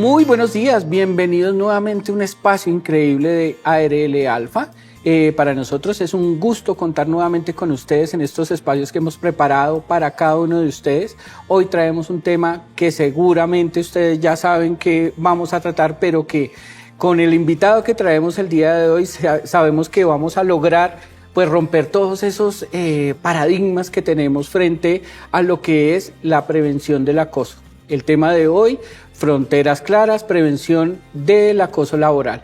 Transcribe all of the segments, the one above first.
Muy buenos días, bienvenidos nuevamente a un espacio increíble de ARL Alfa. Para nosotros es un gusto contar nuevamente con ustedes en estos espacios que hemos preparado para cada uno de ustedes. Hoy traemos un tema que seguramente ustedes ya saben que vamos a tratar, pero que con el invitado que traemos el día de hoy sabemos que vamos a lograr pues romper todos esos paradigmas que tenemos frente a lo que es la prevención del acoso. El tema de hoy, fronteras claras, prevención del acoso laboral.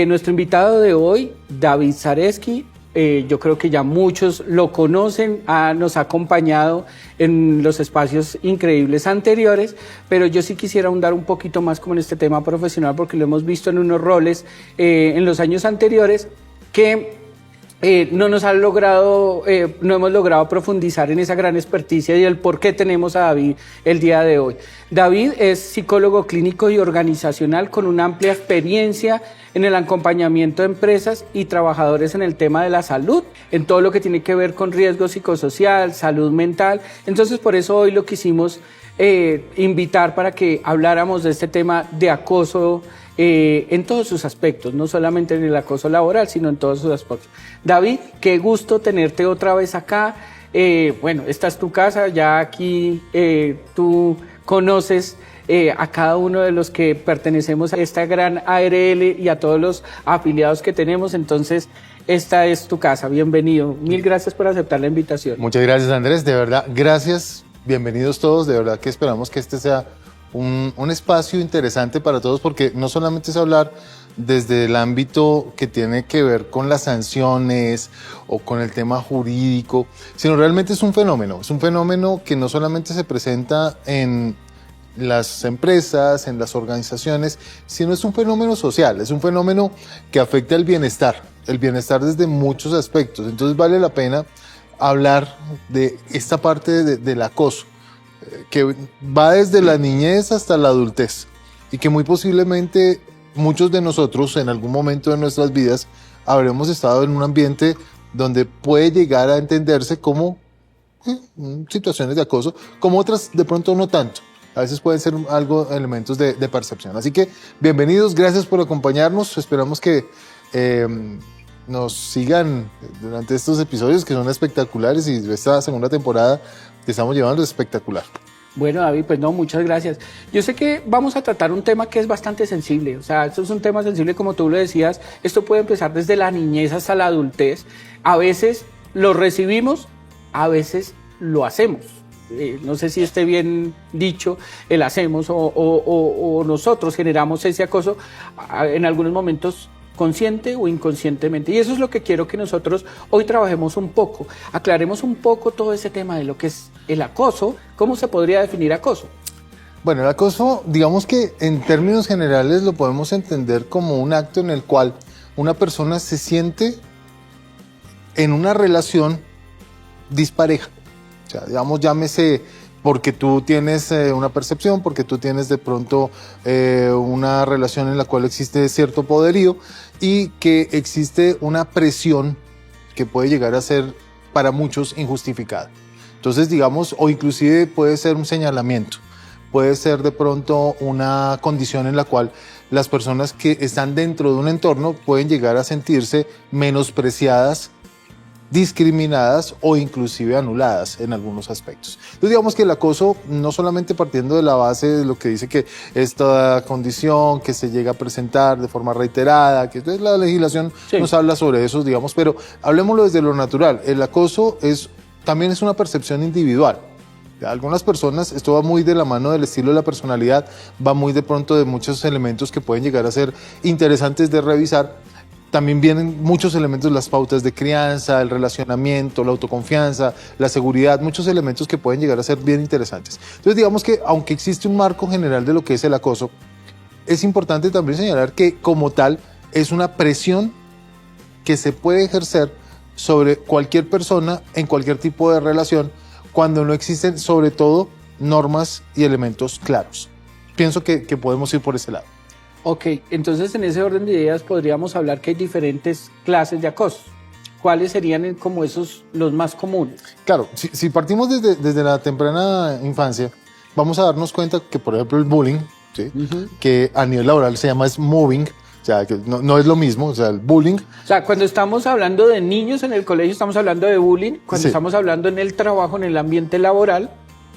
Nuestro invitado de hoy, David Zareski, yo creo que ya muchos lo conocen, nos ha acompañado en los espacios increíbles anteriores, pero yo sí quisiera ahondar un poquito más como en este tema profesional porque lo hemos visto en unos roles en los años anteriores que no hemos logrado profundizar en esa gran experticia y el por qué tenemos a David el día de hoy. David es psicólogo clínico y organizacional con una amplia experiencia en el acompañamiento de empresas y trabajadores en el tema de la salud, en todo lo que tiene que ver con riesgo psicosocial, salud mental. Entonces, por eso hoy lo quisimos invitar para que habláramos de este tema de acoso en todos sus aspectos, no solamente en el acoso laboral, sino en todos sus aspectos. David, qué gusto tenerte otra vez acá. Bueno, esta es tu casa, ya aquí tú conoces a cada uno de los que pertenecemos a esta gran ARL y a todos los afiliados que tenemos, entonces esta es tu casa, bienvenido. Mil gracias por aceptar la invitación. Muchas gracias, Andrés, de verdad, gracias, bienvenidos todos, de verdad que esperamos que este sea un espacio interesante para todos porque no solamente es hablar desde el ámbito que tiene que ver con las sanciones o con el tema jurídico, sino realmente es un fenómeno que no solamente se presenta en las empresas, en las organizaciones, sino es un fenómeno social, es un fenómeno que afecta el bienestar desde muchos aspectos. Entonces vale la pena hablar de esta parte del acoso, que va desde la niñez hasta la adultez y que muy posiblemente muchos de nosotros en algún momento de nuestras vidas habremos estado en un ambiente donde puede llegar a entenderse como situaciones de acoso, como otras de pronto no tanto. A veces pueden ser elementos de percepción. Así que bienvenidos, gracias por acompañarnos. Esperamos que nos sigan durante estos episodios que son espectaculares y esta segunda temporada que estamos llevando es espectacular. Bueno, David, pues no, muchas gracias. Yo sé que vamos a tratar un tema que es bastante sensible, o sea, esto es un tema sensible como tú lo decías, esto puede empezar desde la niñez hasta la adultez, a veces lo recibimos, a veces lo hacemos. No sé si esté bien dicho, el hacemos o nosotros generamos ese acoso en algunos momentos consciente o inconscientemente. Y eso es lo que quiero que nosotros hoy trabajemos un poco, aclaremos un poco todo ese tema de lo que es el acoso. ¿Cómo se podría definir acoso? Bueno, el acoso, digamos que en términos generales lo podemos entender como un acto en el cual una persona se siente en una relación dispareja. O sea, digamos, llámese porque tú tienes una percepción, porque tú tienes de pronto una relación en la cual existe cierto poderío y que existe una presión que puede llegar a ser para muchos injustificada. Entonces, digamos, o inclusive puede ser un señalamiento, puede ser de pronto una condición en la cual las personas que están dentro de un entorno pueden llegar a sentirse menospreciadas, discriminadas o inclusive anuladas en algunos aspectos. Entonces digamos que el acoso, no solamente partiendo de la base de lo que dice que esta condición que se llega a presentar de forma reiterada, que entonces la legislación nos habla sobre eso, digamos, pero hablemoslo desde lo natural. El acoso también es una percepción individual. Algunas personas, esto va muy de la mano del estilo de la personalidad, va muy de pronto de muchos elementos que pueden llegar a ser interesantes de revisar. También vienen muchos elementos, las pautas de crianza, el relacionamiento, la autoconfianza, la seguridad, muchos elementos que pueden llegar a ser bien interesantes. Entonces digamos que aunque existe un marco general de lo que es el acoso, es importante también señalar que como tal es una presión que se puede ejercer sobre cualquier persona en cualquier tipo de relación cuando no existen sobre todo normas y elementos claros. Pienso que podemos ir por ese lado. Ok, entonces en ese orden de ideas podríamos hablar que hay diferentes clases de acoso. ¿Cuáles serían como esos los más comunes? Claro, si partimos desde la temprana infancia, vamos a darnos cuenta que, por ejemplo, el bullying, ¿sí? Que a nivel laboral se llama es mobbing, o sea, que no es lo mismo, o sea, el bullying. O sea, cuando estamos hablando de niños en el colegio, estamos hablando de bullying. Cuando Sí. estamos hablando en el trabajo, en el ambiente laboral,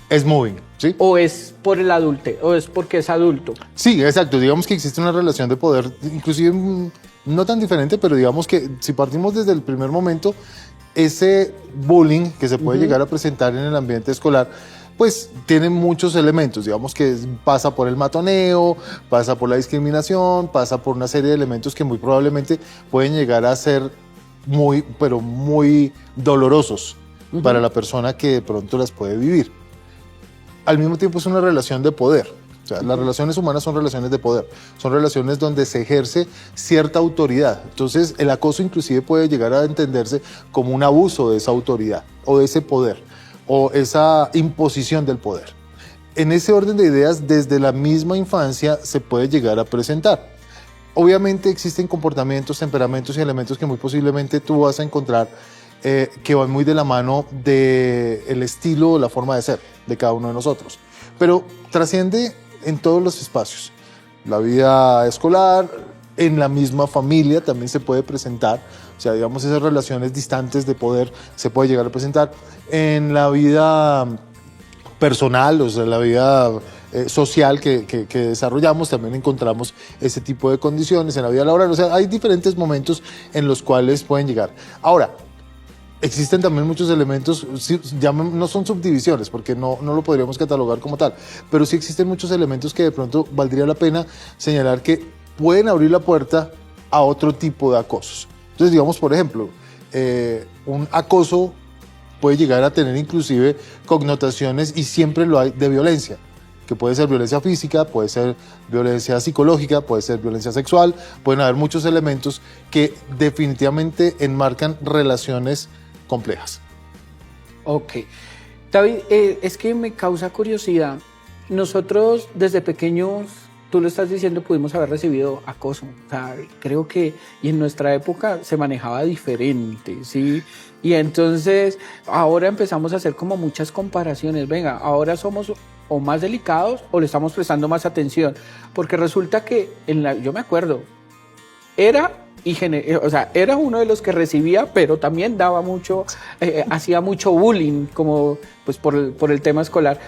Es mobbing, ¿sí? o es por el adulte, o es porque es adulto. Sí, exacto. Digamos que existe una relación de poder, inclusive no tan diferente, pero digamos que si partimos desde el primer momento, ese bullying que se puede llegar a presentar en el ambiente escolar, pues tiene muchos elementos. Digamos que pasa por el matoneo, pasa por la discriminación, pasa por una serie de elementos que muy probablemente pueden llegar a ser muy, pero muy dolorosos para la persona que de pronto las puede vivir. Al mismo tiempo es una relación de poder. O sea, las relaciones humanas son relaciones de poder, son relaciones donde se ejerce cierta autoridad. Entonces, el acoso inclusive puede llegar a entenderse como un abuso de esa autoridad o de ese poder o esa imposición del poder. En ese orden de ideas, desde la misma infancia se puede llegar a presentar. Obviamente existen comportamientos, temperamentos y elementos que muy posiblemente tú vas a encontrar que van muy de la mano del estilo o la forma de ser de cada uno de nosotros. Pero trasciende en todos los espacios. La vida escolar, en la misma familia también se puede presentar. O sea, digamos, esas relaciones distantes de poder se puede llegar a presentar. En la vida personal, o sea, la vida social que desarrollamos, también encontramos ese tipo de condiciones en la vida laboral. O sea, hay diferentes momentos en los cuales pueden llegar. Ahora, existen también muchos elementos, no son subdivisiones, porque no lo podríamos catalogar como tal, pero sí existen muchos elementos que de pronto valdría la pena señalar que pueden abrir la puerta a otro tipo de acosos. Entonces, digamos, por ejemplo, un acoso puede llegar a tener inclusive connotaciones, y siempre lo hay, de violencia, que puede ser violencia física, puede ser violencia psicológica, puede ser violencia sexual, pueden haber muchos elementos que definitivamente enmarcan relaciones complejas. Ok. David, es que me causa curiosidad. Nosotros desde pequeños, tú lo estás diciendo, pudimos haber recibido acoso. O sea, creo que y en nuestra época se manejaba diferente, ¿sí? Y entonces ahora empezamos a hacer como muchas comparaciones. Venga, ahora somos o más delicados o le estamos prestando más atención. Porque resulta que, yo me acuerdo, era uno de los que recibía, pero también daba mucho, hacía mucho bullying, como pues por el tema escolar.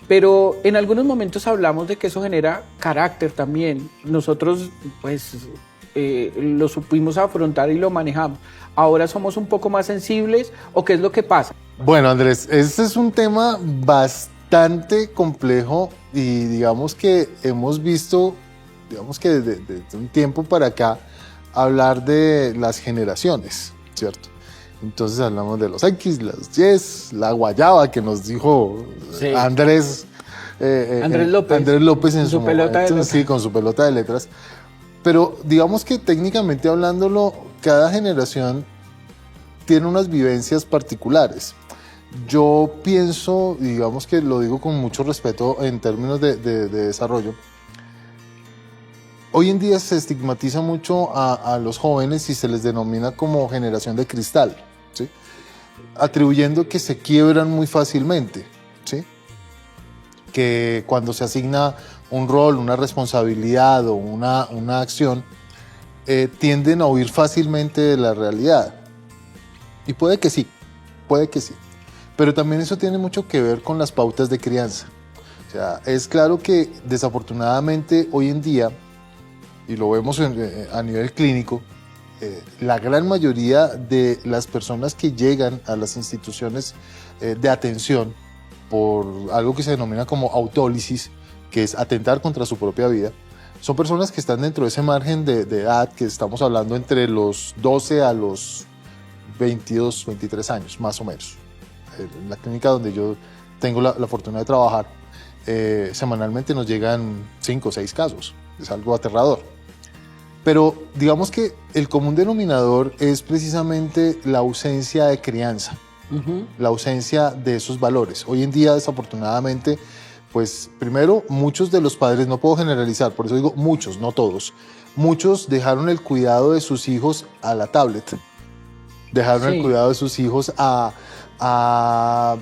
Pero en algunos momentos hablamos de que eso genera carácter también. Nosotros pues lo supimos afrontar y lo manejamos. Ahora somos un poco más sensibles, ¿o qué es lo que pasa? Bueno, Andrés, este es un tema bastante complejo, y digamos que hemos visto, digamos que desde un tiempo para acá, hablar de las generaciones, ¿cierto? Entonces hablamos de los X, los Y, la guayaba que nos dijo Sí. Andrés López. Andrés López en Su pelota de letras. sí, con su pelota de letras. Pero digamos que técnicamente hablándolo, cada generación tiene unas vivencias particulares. Yo pienso, y digamos que lo digo con mucho respeto en términos de desarrollo, hoy en día se estigmatiza mucho a los jóvenes y se les denomina como generación de cristal, ¿sí? Atribuyendo que se quiebran muy fácilmente, ¿sí? Que cuando se asigna un rol, una responsabilidad o una acción, tienden a huir fácilmente de la realidad. Y puede que sí, pero también eso tiene mucho que ver con las pautas de crianza. O sea, es claro que desafortunadamente hoy en día, y lo vemos a nivel clínico, la gran mayoría de las personas que llegan a las instituciones de atención por algo que se denomina como autólisis, que es atentar contra su propia vida, son personas que están dentro de ese margen de edad que estamos hablando entre los 12 a los 22, 23 años, más o menos. En la clínica donde yo tengo la fortuna de trabajar, semanalmente nos llegan 5 o 6 casos. Es algo aterrador. Pero digamos que el común denominador es precisamente la ausencia de crianza, la ausencia de esos valores. Hoy en día, desafortunadamente, pues primero, muchos de los padres, no puedo generalizar, por eso digo muchos, no todos, muchos dejaron el cuidado de sus hijos a la tablet, dejaron el cuidado de sus hijos a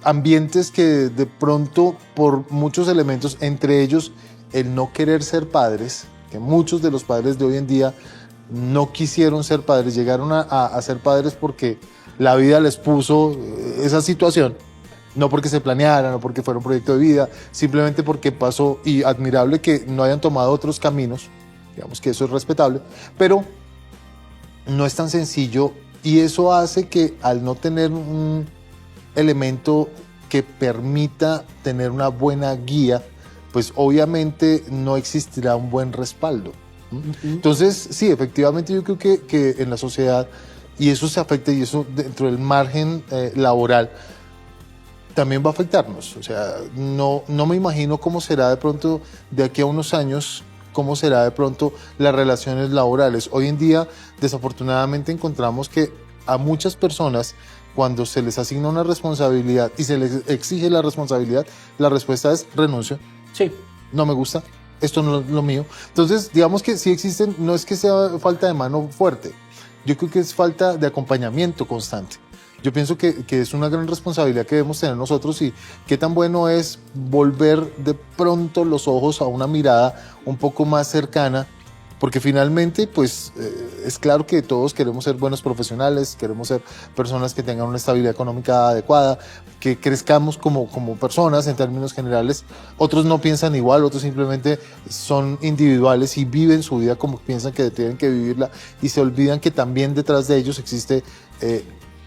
ambientes que de pronto, por muchos elementos, entre ellos el no querer ser padres, que muchos de los padres de hoy en día no quisieron ser padres, llegaron a ser padres porque la vida les puso esa situación, no porque se planeara, no porque fuera un proyecto de vida, simplemente porque pasó, y admirable que no hayan tomado otros caminos, digamos que eso es respetable, pero no es tan sencillo, y eso hace que al no tener un elemento que permita tener una buena guía, pues obviamente no existirá un buen respaldo. Entonces, sí, efectivamente yo creo que en la sociedad, y eso se afecta, y eso dentro del margen laboral, también va a afectarnos. O sea, no me imagino cómo será de pronto de aquí a unos años, cómo será de pronto las relaciones laborales. Hoy en día, desafortunadamente, encontramos que a muchas personas, cuando se les asigna una responsabilidad y se les exige la responsabilidad, la respuesta es renuncio. Sí. No me gusta, esto no es lo mío. Entonces, digamos que sí existen, no es que sea falta de mano fuerte, yo creo que es falta de acompañamiento constante. Yo pienso que es una gran responsabilidad que debemos tener nosotros, y qué tan bueno es volver de pronto los ojos a una mirada un poco más cercana, porque finalmente pues es claro que todos queremos ser buenos profesionales, queremos ser personas que tengan una estabilidad económica adecuada, que crezcamos como personas en términos generales. Otros no piensan igual, otros simplemente son individuales y viven su vida como piensan que tienen que vivirla, y se olvidan que también detrás de ellos existe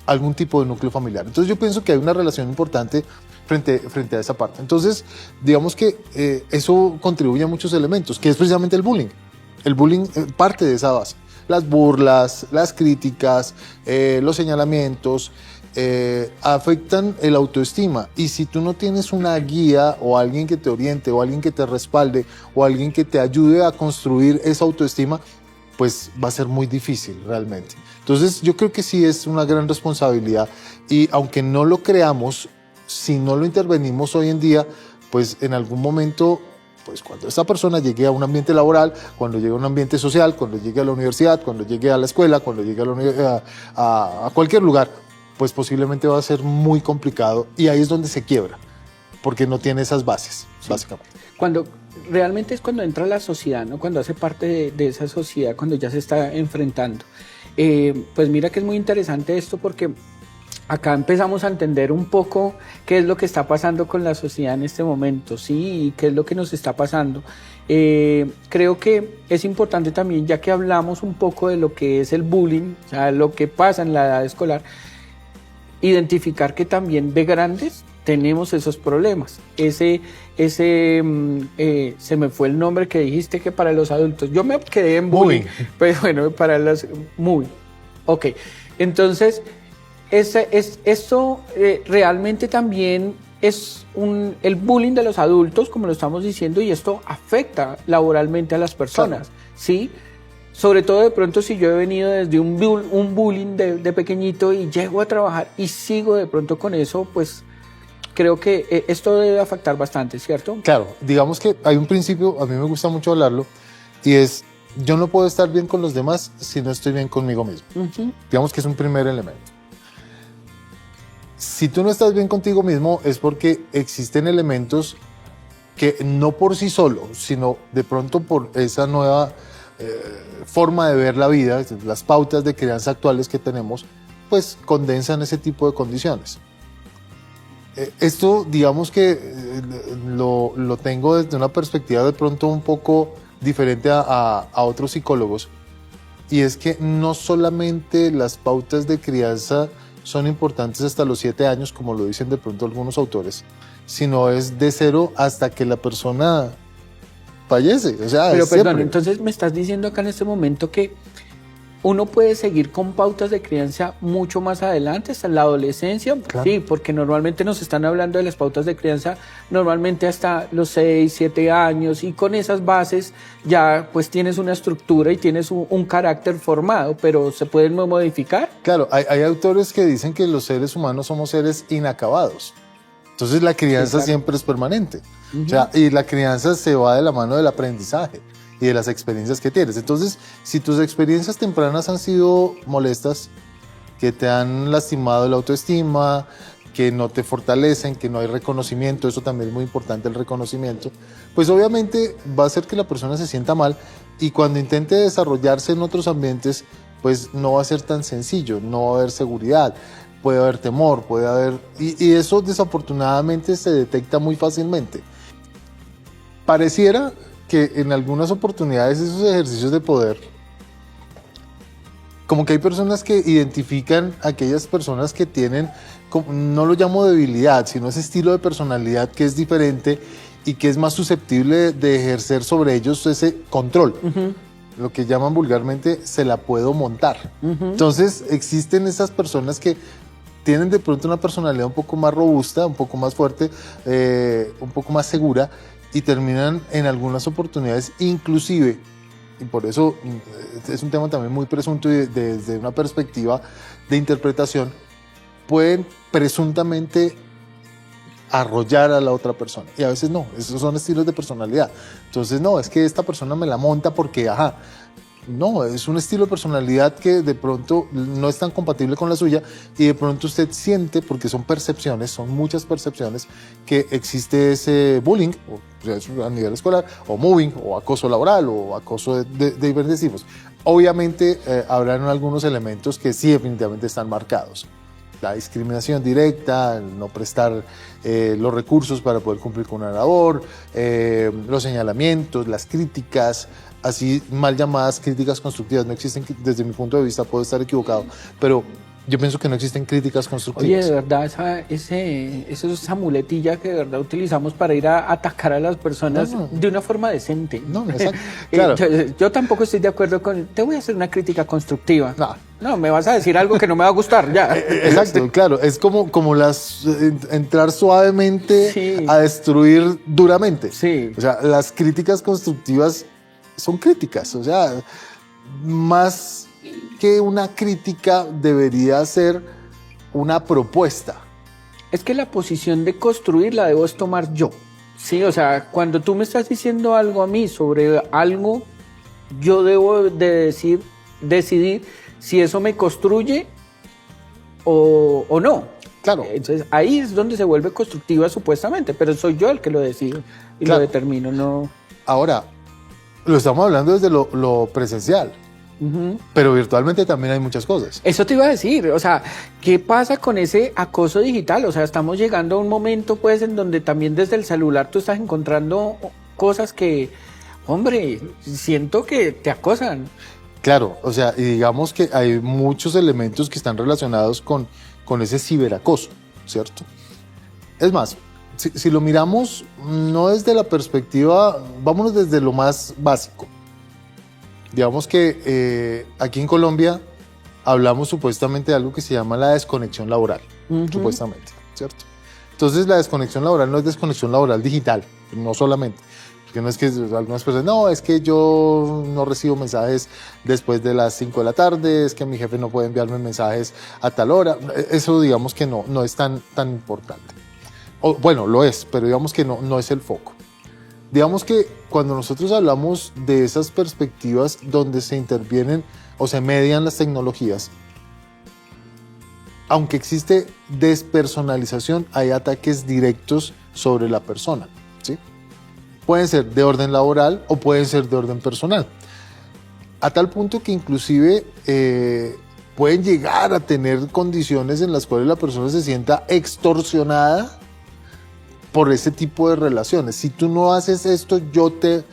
algún tipo de núcleo familiar. Entonces yo pienso que hay una relación importante frente a esa parte. Entonces, digamos que eso contribuye a muchos elementos, que es precisamente el bullying. El bullying parte de esa base. Las burlas, las críticas, los señalamientos afectan el autoestima. Y si tú no tienes una guía o alguien que te oriente o alguien que te respalde o alguien que te ayude a construir esa autoestima, pues va a ser muy difícil realmente. Entonces yo creo que sí es una gran responsabilidad, y aunque no lo creamos, si no lo intervenimos hoy en día, pues en algún momento, pues cuando esta persona llegue a un ambiente laboral, cuando llegue a un ambiente social, cuando llegue a la universidad, cuando llegue a la escuela, cuando llegue a cualquier lugar, pues posiblemente va a ser muy complicado, y ahí es donde se quiebra, porque no tiene esas bases, sí, básicamente. Realmente es cuando entra la sociedad, ¿no? Cuando hace parte de esa sociedad, cuando ya se está enfrentando. Pues mira que es muy interesante esto, porque acá empezamos a entender un poco qué es lo que está pasando con la sociedad en este momento, ¿sí? Y qué es lo que nos está pasando. Creo que es importante también, ya que hablamos un poco de lo que es el bullying, o sea, lo que pasa en la edad escolar, identificar que también de grandes tenemos esos problemas. Se me fue el nombre que dijiste, que para los adultos. Yo me quedé en bullying, pero bueno, para los ok. Entonces, esto realmente también es el bullying de los adultos, como lo estamos diciendo, y esto afecta laboralmente a las personas, claro. ¿Sí? Sobre todo de pronto si yo he venido desde un bullying de pequeñito y llego a trabajar y sigo de pronto con eso, pues creo que esto debe afectar bastante, ¿cierto? Claro, digamos que hay un principio, a mí me gusta mucho hablarlo, y es: yo no puedo estar bien con los demás si no estoy bien conmigo mismo. Digamos que es un primer elemento. Si tú no estás bien contigo mismo, es porque existen elementos que no por sí solos, sino de pronto por esa nueva forma de ver la vida, las pautas de crianza actuales que tenemos, pues condensan ese tipo de condiciones. Esto, digamos que lo tengo desde una perspectiva de pronto un poco diferente a otros psicólogos, y es que no solamente las pautas de crianza son importantes hasta los 7 años, como lo dicen de pronto algunos autores, sino es de 0 hasta que la persona fallece. O sea, pero perdón, entonces me estás diciendo acá en este momento que uno puede seguir con pautas de crianza mucho más adelante, hasta la adolescencia. Claro. Sí, porque normalmente nos están hablando de las pautas de crianza normalmente hasta los 6, 7 años, y con esas bases ya pues tienes una estructura y tienes un carácter formado, pero ¿se pueden modificar? Claro, hay autores que dicen que los seres humanos somos seres inacabados. Entonces la crianza siempre es permanente. O sea, y la crianza se va de la mano del aprendizaje y de las experiencias que tienes. Entonces, si tus experiencias tempranas han sido molestas, que te han lastimado la autoestima, que no te fortalecen, que no hay reconocimiento, eso también es muy importante, el reconocimiento, pues obviamente va a hacer que la persona se sienta mal y cuando intente desarrollarse en otros ambientes, pues no va a ser tan sencillo, no va a haber seguridad, puede haber temor, puede haber... Y eso desafortunadamente se detecta muy fácilmente. Pareciera que en algunas oportunidades esos ejercicios de poder, como que hay personas que identifican a aquellas personas que tienen, no lo llamo debilidad, sino ese estilo de personalidad que es diferente y que es más susceptible de ejercer sobre ellos ese control. Lo que llaman vulgarmente, se la puedo montar. Entonces existen esas personas que tienen de pronto una personalidad un poco más robusta, un poco más fuerte, un poco más segura, y terminan en algunas oportunidades inclusive, y por eso es un tema también muy presunto y desde una perspectiva de interpretación, pueden presuntamente arrollar a la otra persona, y a veces no, esos son estilos de personalidad. Entonces no, es que esta persona me la monta porque, no, es un estilo de personalidad que de pronto no es tan compatible con la suya y de pronto usted siente, porque son percepciones, son muchas percepciones, que existe ese bullying, o a nivel escolar, o mobbing, o acoso laboral, o acoso de diferentes tipos. Obviamente habrán algunos elementos que sí definitivamente están marcados. La discriminación directa, el no prestar los recursos para poder cumplir con una labor, los señalamientos, las críticas, así mal llamadas críticas constructivas. No existen, desde mi punto de vista, puedo estar equivocado, pero yo pienso que no existen críticas constructivas. Oye, de verdad, esa muletilla que de verdad utilizamos para ir a atacar a las personas de una forma decente. No, exacto. Claro. Yo tampoco estoy de acuerdo con, te voy a hacer una crítica constructiva. No, me vas a decir algo que no me va a gustar, ya. Exacto, claro. Es como entrar suavemente a destruir duramente. Sí. O sea, las críticas constructivas son críticas. O sea, más que una crítica debería ser una propuesta. Es que la posición de construir la debo tomar yo. Sí, o sea, cuando tú me estás diciendo algo a mí sobre algo, yo debo de decidir si eso me construye o no. Claro. Entonces ahí es donde se vuelve constructiva supuestamente, pero soy yo el que lo decido y lo determino, no. Ahora, lo estamos hablando desde lo presencial. Pero virtualmente también hay muchas cosas. Eso te iba a decir, o sea, ¿qué pasa con ese acoso digital? O sea, estamos llegando a un momento pues en donde también desde el celular tú estás encontrando cosas que, hombre, siento que te acosan. Claro, o sea, y digamos que hay muchos elementos que están relacionados con ese ciberacoso, ¿cierto? Es más, si lo miramos no desde la perspectiva, vámonos desde lo más básico. Digamos que aquí en Colombia hablamos supuestamente de algo que se llama la desconexión laboral, supuestamente, ¿cierto? Entonces la desconexión laboral no es desconexión laboral digital, no solamente. Porque no es que algunas personas, no, es que yo no recibo mensajes después de las 5 de la tarde, es que mi jefe no puede enviarme mensajes a tal hora. Eso digamos que no es tan importante. Bueno, lo es, pero digamos que no es el foco. Digamos que cuando nosotros hablamos de esas perspectivas donde se intervienen o se median las tecnologías, aunque existe despersonalización, hay ataques directos sobre la persona, ¿sí? Pueden ser de orden laboral o pueden ser de orden personal. A tal punto que inclusive pueden llegar a tener condiciones en las cuales la persona se sienta extorsionada por ese tipo de relaciones. Si tú no haces esto, yo te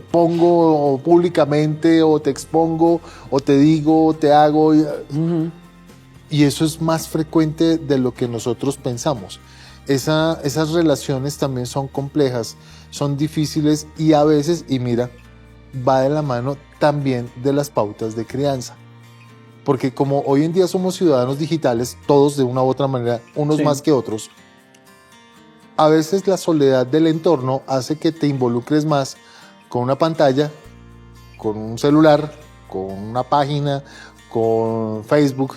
pongo públicamente o te expongo o te digo, te hago. Y eso es más frecuente de lo que nosotros pensamos. Esas relaciones también son complejas, son difíciles y a veces, y mira, va de la mano también de las pautas de crianza. Porque como hoy en día somos ciudadanos digitales, todos de una u otra manera, unos más que otros, a veces la soledad del entorno hace que te involucres más con una pantalla, con un celular, con una página, con Facebook,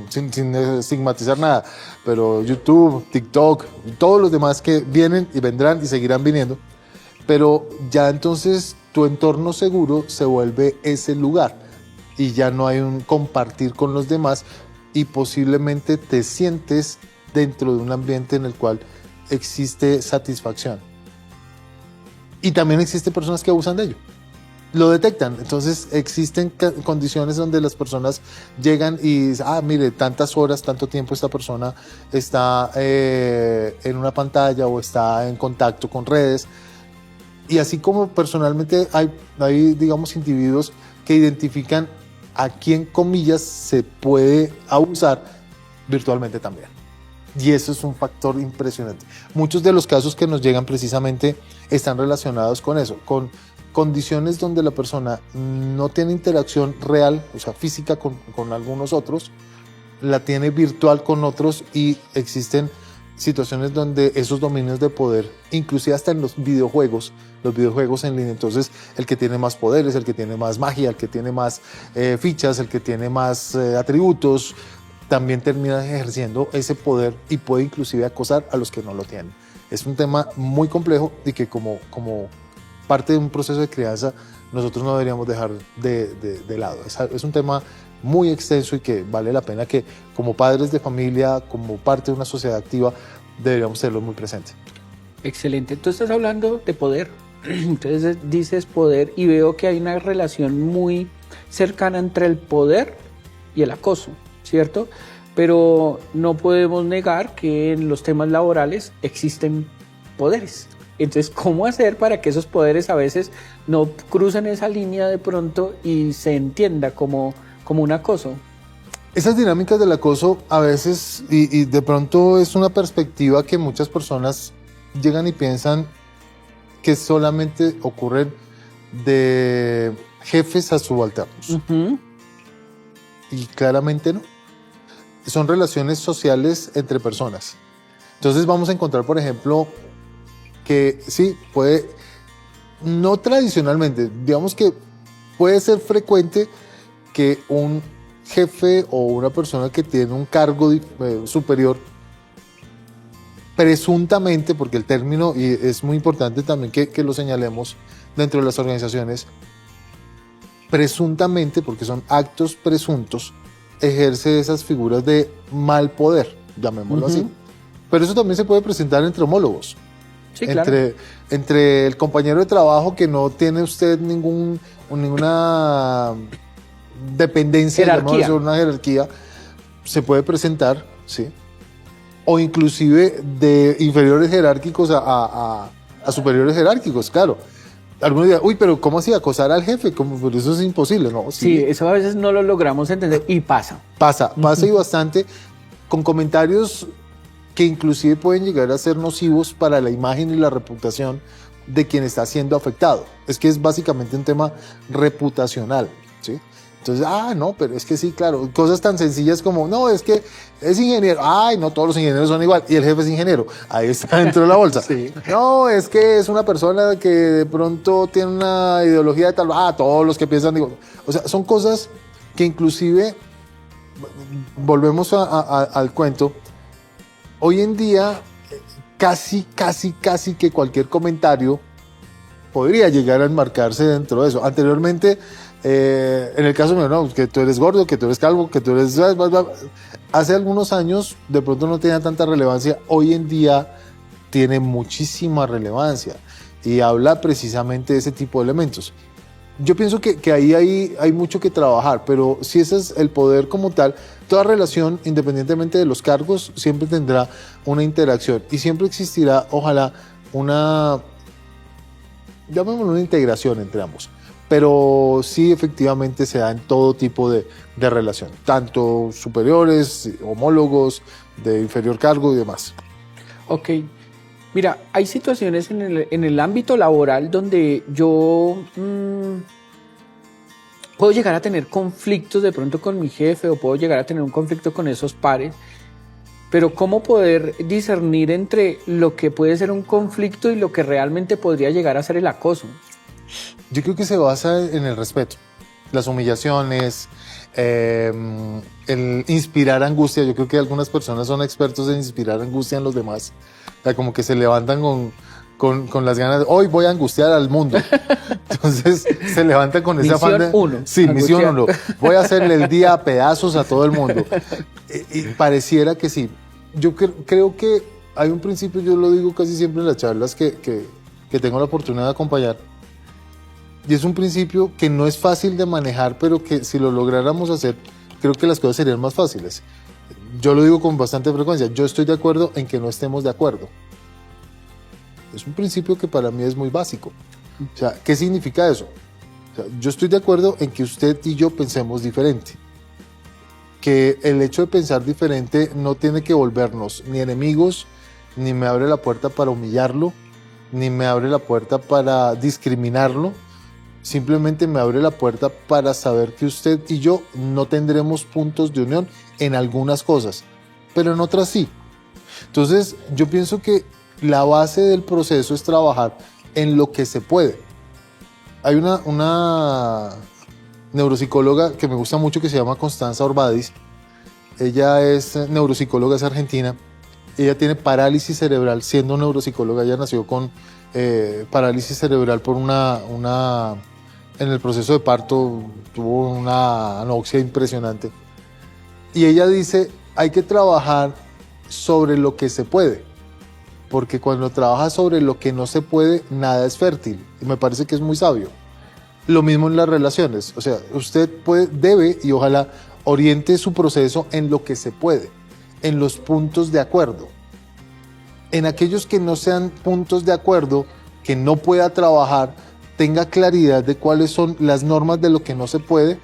sin estigmatizar nada, pero YouTube, TikTok, todos los demás que vienen y vendrán y seguirán viniendo, pero ya entonces tu entorno seguro se vuelve ese lugar y ya no hay un compartir con los demás y posiblemente te sientes dentro de un ambiente en el cual existe satisfacción. Y también existen personas que abusan de ello. Lo detectan. Entonces existen condiciones donde las personas llegan y dicen, mire, tantas horas, tanto tiempo esta persona está en una pantalla o está en contacto con redes. Y así como personalmente hay digamos, individuos que identifican a quién, comillas, se puede abusar virtualmente también. Y eso es un factor impresionante. Muchos de los casos que nos llegan precisamente están relacionados con eso, con condiciones donde la persona no tiene interacción real, o sea, física con algunos otros, la tiene virtual con otros, y existen situaciones donde esos dominios de poder, inclusive hasta en los videojuegos en línea, entonces el que tiene más poderes, el que tiene más magia, el que tiene más fichas, el que tiene más atributos, también termina ejerciendo ese poder y puede inclusive acosar a los que no lo tienen. Es un tema muy complejo y que como parte de un proceso de crianza nosotros no deberíamos dejar de lado. Es un tema muy extenso y que vale la pena que como padres de familia, como parte de una sociedad activa, deberíamos tenerlo muy presente. Excelente. Tú estás hablando de poder. Entonces dices poder y veo que hay una relación muy cercana entre el poder y el acoso, ¿cierto? Pero no podemos negar que en los temas laborales existen poderes. Entonces, ¿cómo hacer para que esos poderes a veces no crucen esa línea de pronto y se entienda como un acoso? Esas dinámicas del acoso a veces, y de pronto es una perspectiva que muchas personas llegan y piensan que solamente ocurren de jefes a subalternos. Uh-huh. Y claramente no. Son relaciones sociales entre personas. Entonces vamos a encontrar, por ejemplo, que sí, puede, no tradicionalmente, digamos que puede ser frecuente que un jefe o una persona que tiene un cargo superior, presuntamente, porque el término, y es muy importante también que lo señalemos dentro de las organizaciones, presuntamente, porque son actos presuntos, ejerce esas figuras de mal poder, llamémoslo así. Pero eso también se puede presentar entre homólogos. Sí, claro. Entre el compañero de trabajo que no tiene usted ninguna dependencia, una jerarquía, se puede presentar, ¿sí? O inclusive de inferiores jerárquicos a superiores jerárquicos, claro. Algunos dirán, uy, pero ¿cómo así acosar al jefe? Pues eso es imposible, ¿no? Sí, eso a veces no lo logramos entender y pasa. Pasa y bastante, con comentarios que inclusive pueden llegar a ser nocivos para la imagen y la reputación de quien está siendo afectado. Es que es básicamente un tema reputacional, ¿sí? Entonces, no, pero es que sí, claro, cosas tan sencillas como, no, es que es ingeniero, no, todos los ingenieros son igual, y el jefe es ingeniero, ahí está dentro de la bolsa. Sí. No, es que es una persona que de pronto tiene una ideología de tal, todos los que piensan, digo, o sea, son cosas que inclusive, volvemos al cuento, hoy en día casi que cualquier comentario podría llegar a enmarcarse dentro de eso. Anteriormente, en el caso mío, no, que tú eres gordo, que tú eres calvo, que tú eres... Hace algunos años de pronto no tenía tanta relevancia, hoy en día tiene muchísima relevancia y habla precisamente de ese tipo de elementos. Yo pienso que ahí hay mucho que trabajar, pero si ese es el poder como tal, toda relación, independientemente de los cargos, siempre tendrá una interacción y siempre existirá, ojalá, llamémoslo una integración entre ambos. Pero sí, efectivamente se da en todo tipo de relación, tanto superiores, homólogos, de inferior cargo y demás. Ok. Mira, hay situaciones en el ámbito laboral donde yo puedo llegar a tener conflictos de pronto con mi jefe o puedo llegar a tener un conflicto con esos pares, pero ¿cómo poder discernir entre lo que puede ser un conflicto y lo que realmente podría llegar a ser el acoso? Yo creo que se basa en el respeto, las humillaciones, el inspirar angustia. Yo creo que algunas personas son expertos en inspirar angustia en los demás. O sea, como que se levantan con las ganas de, hoy voy a angustiar al mundo. Entonces se levanta con ese afán de... Uno, sí, misión 1. Voy a hacerle el día a pedazos a todo el mundo. Y pareciera que sí. Yo creo que hay un principio, yo lo digo casi siempre en las charlas que tengo la oportunidad de acompañar. Y es un principio que no es fácil de manejar, pero que si lo lográramos hacer, creo que las cosas serían más fáciles. Yo lo digo con bastante frecuencia. Yo estoy de acuerdo en que no estemos de acuerdo. Es un principio que para mí es muy básico. O sea, ¿qué significa eso? O sea, yo estoy de acuerdo en que usted y yo pensemos diferente. Que el hecho de pensar diferente no tiene que volvernos ni enemigos, ni me abre la puerta para humillarlo, ni me abre la puerta para discriminarlo. Simplemente me abre la puerta para saber que usted y yo no tendremos puntos de unión en algunas cosas, pero en otras sí. Entonces, yo pienso que la base del proceso es trabajar en lo que se puede. Hay una neuropsicóloga que me gusta mucho que se llama Constanza Orbadis. Ella es neuropsicóloga, es argentina. Ella tiene parálisis cerebral, siendo neuropsicóloga. Ella nació con parálisis cerebral por en el proceso de parto tuvo una anoxia impresionante. Y ella dice, hay que trabajar sobre lo que se puede. Porque cuando trabaja sobre lo que no se puede, nada es fértil. Y me parece que es muy sabio. Lo mismo en las relaciones. O sea, usted debe y ojalá oriente su proceso en lo que se puede, en los puntos de acuerdo. En aquellos que no sean puntos de acuerdo, que no pueda trabajar, tenga claridad de cuáles son las normas de lo que no se puede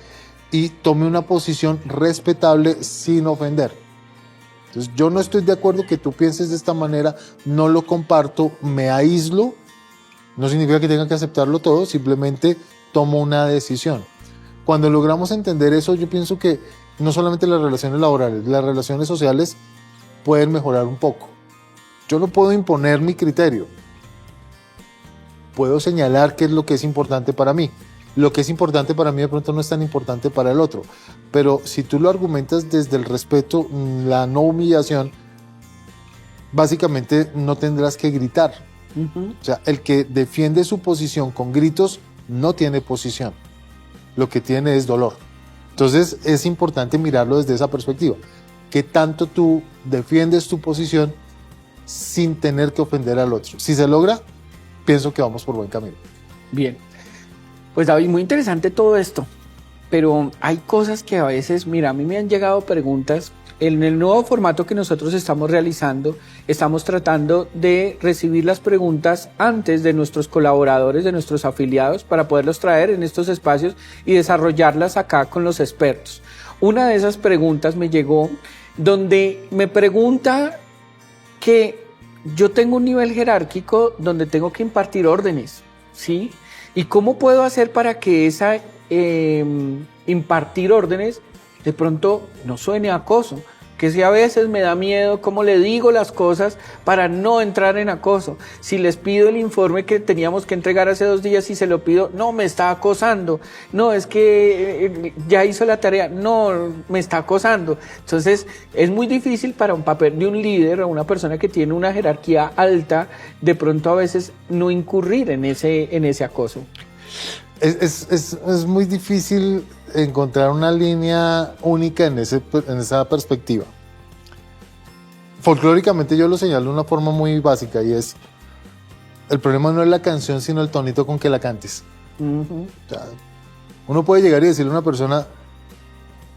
y tome una posición respetable sin ofender. Entonces, yo no estoy de acuerdo que tú pienses de esta manera, no lo comparto, me aíslo, no significa que tenga que aceptarlo todo, simplemente tomo una decisión. Cuando logramos entender eso, yo pienso que no solamente las relaciones laborales, las relaciones sociales pueden mejorar un poco. Yo no puedo imponer mi criterio, puedo señalar qué es lo que es importante para mí. Lo que es importante para mí de pronto no es tan importante para el otro. Pero si tú lo argumentas desde el respeto, la no humillación, básicamente no tendrás que gritar. O sea, el que defiende su posición con gritos no tiene posición. Lo que tiene es dolor. Entonces es importante mirarlo desde esa perspectiva. ¿Qué tanto tú defiendes tu posición sin tener que ofender al otro? Si se logra, pienso que vamos por buen camino. Bien. Pues David, muy interesante todo esto, pero hay cosas que a veces, mira, a mí me han llegado preguntas. En el nuevo formato que nosotros estamos realizando, estamos tratando de recibir las preguntas antes de nuestros colaboradores, de nuestros afiliados, para poderlos traer en estos espacios y desarrollarlas acá con los expertos. Una de esas preguntas me llegó donde me pregunta que yo tengo un nivel jerárquico donde tengo que impartir órdenes, ¿sí? ¿Y cómo puedo hacer para que esa impartir órdenes de pronto no suene a acoso? Que si a veces me da miedo cómo le digo las cosas para no entrar en acoso. Si les pido el informe que teníamos que entregar hace 2 días y se lo pido, no, me está acosando. No, es que ya hizo la tarea, no, me está acosando. Entonces es muy difícil para un papel de un líder o una persona que tiene una jerarquía alta, de pronto a veces no incurrir en ese acoso. Es muy difícil encontrar una línea única en esa perspectiva. Folclóricamente yo lo señalo de una forma muy básica y es, el problema no es la canción sino el tonito con que la cantes. O sea, uno puede llegar y decirle a una persona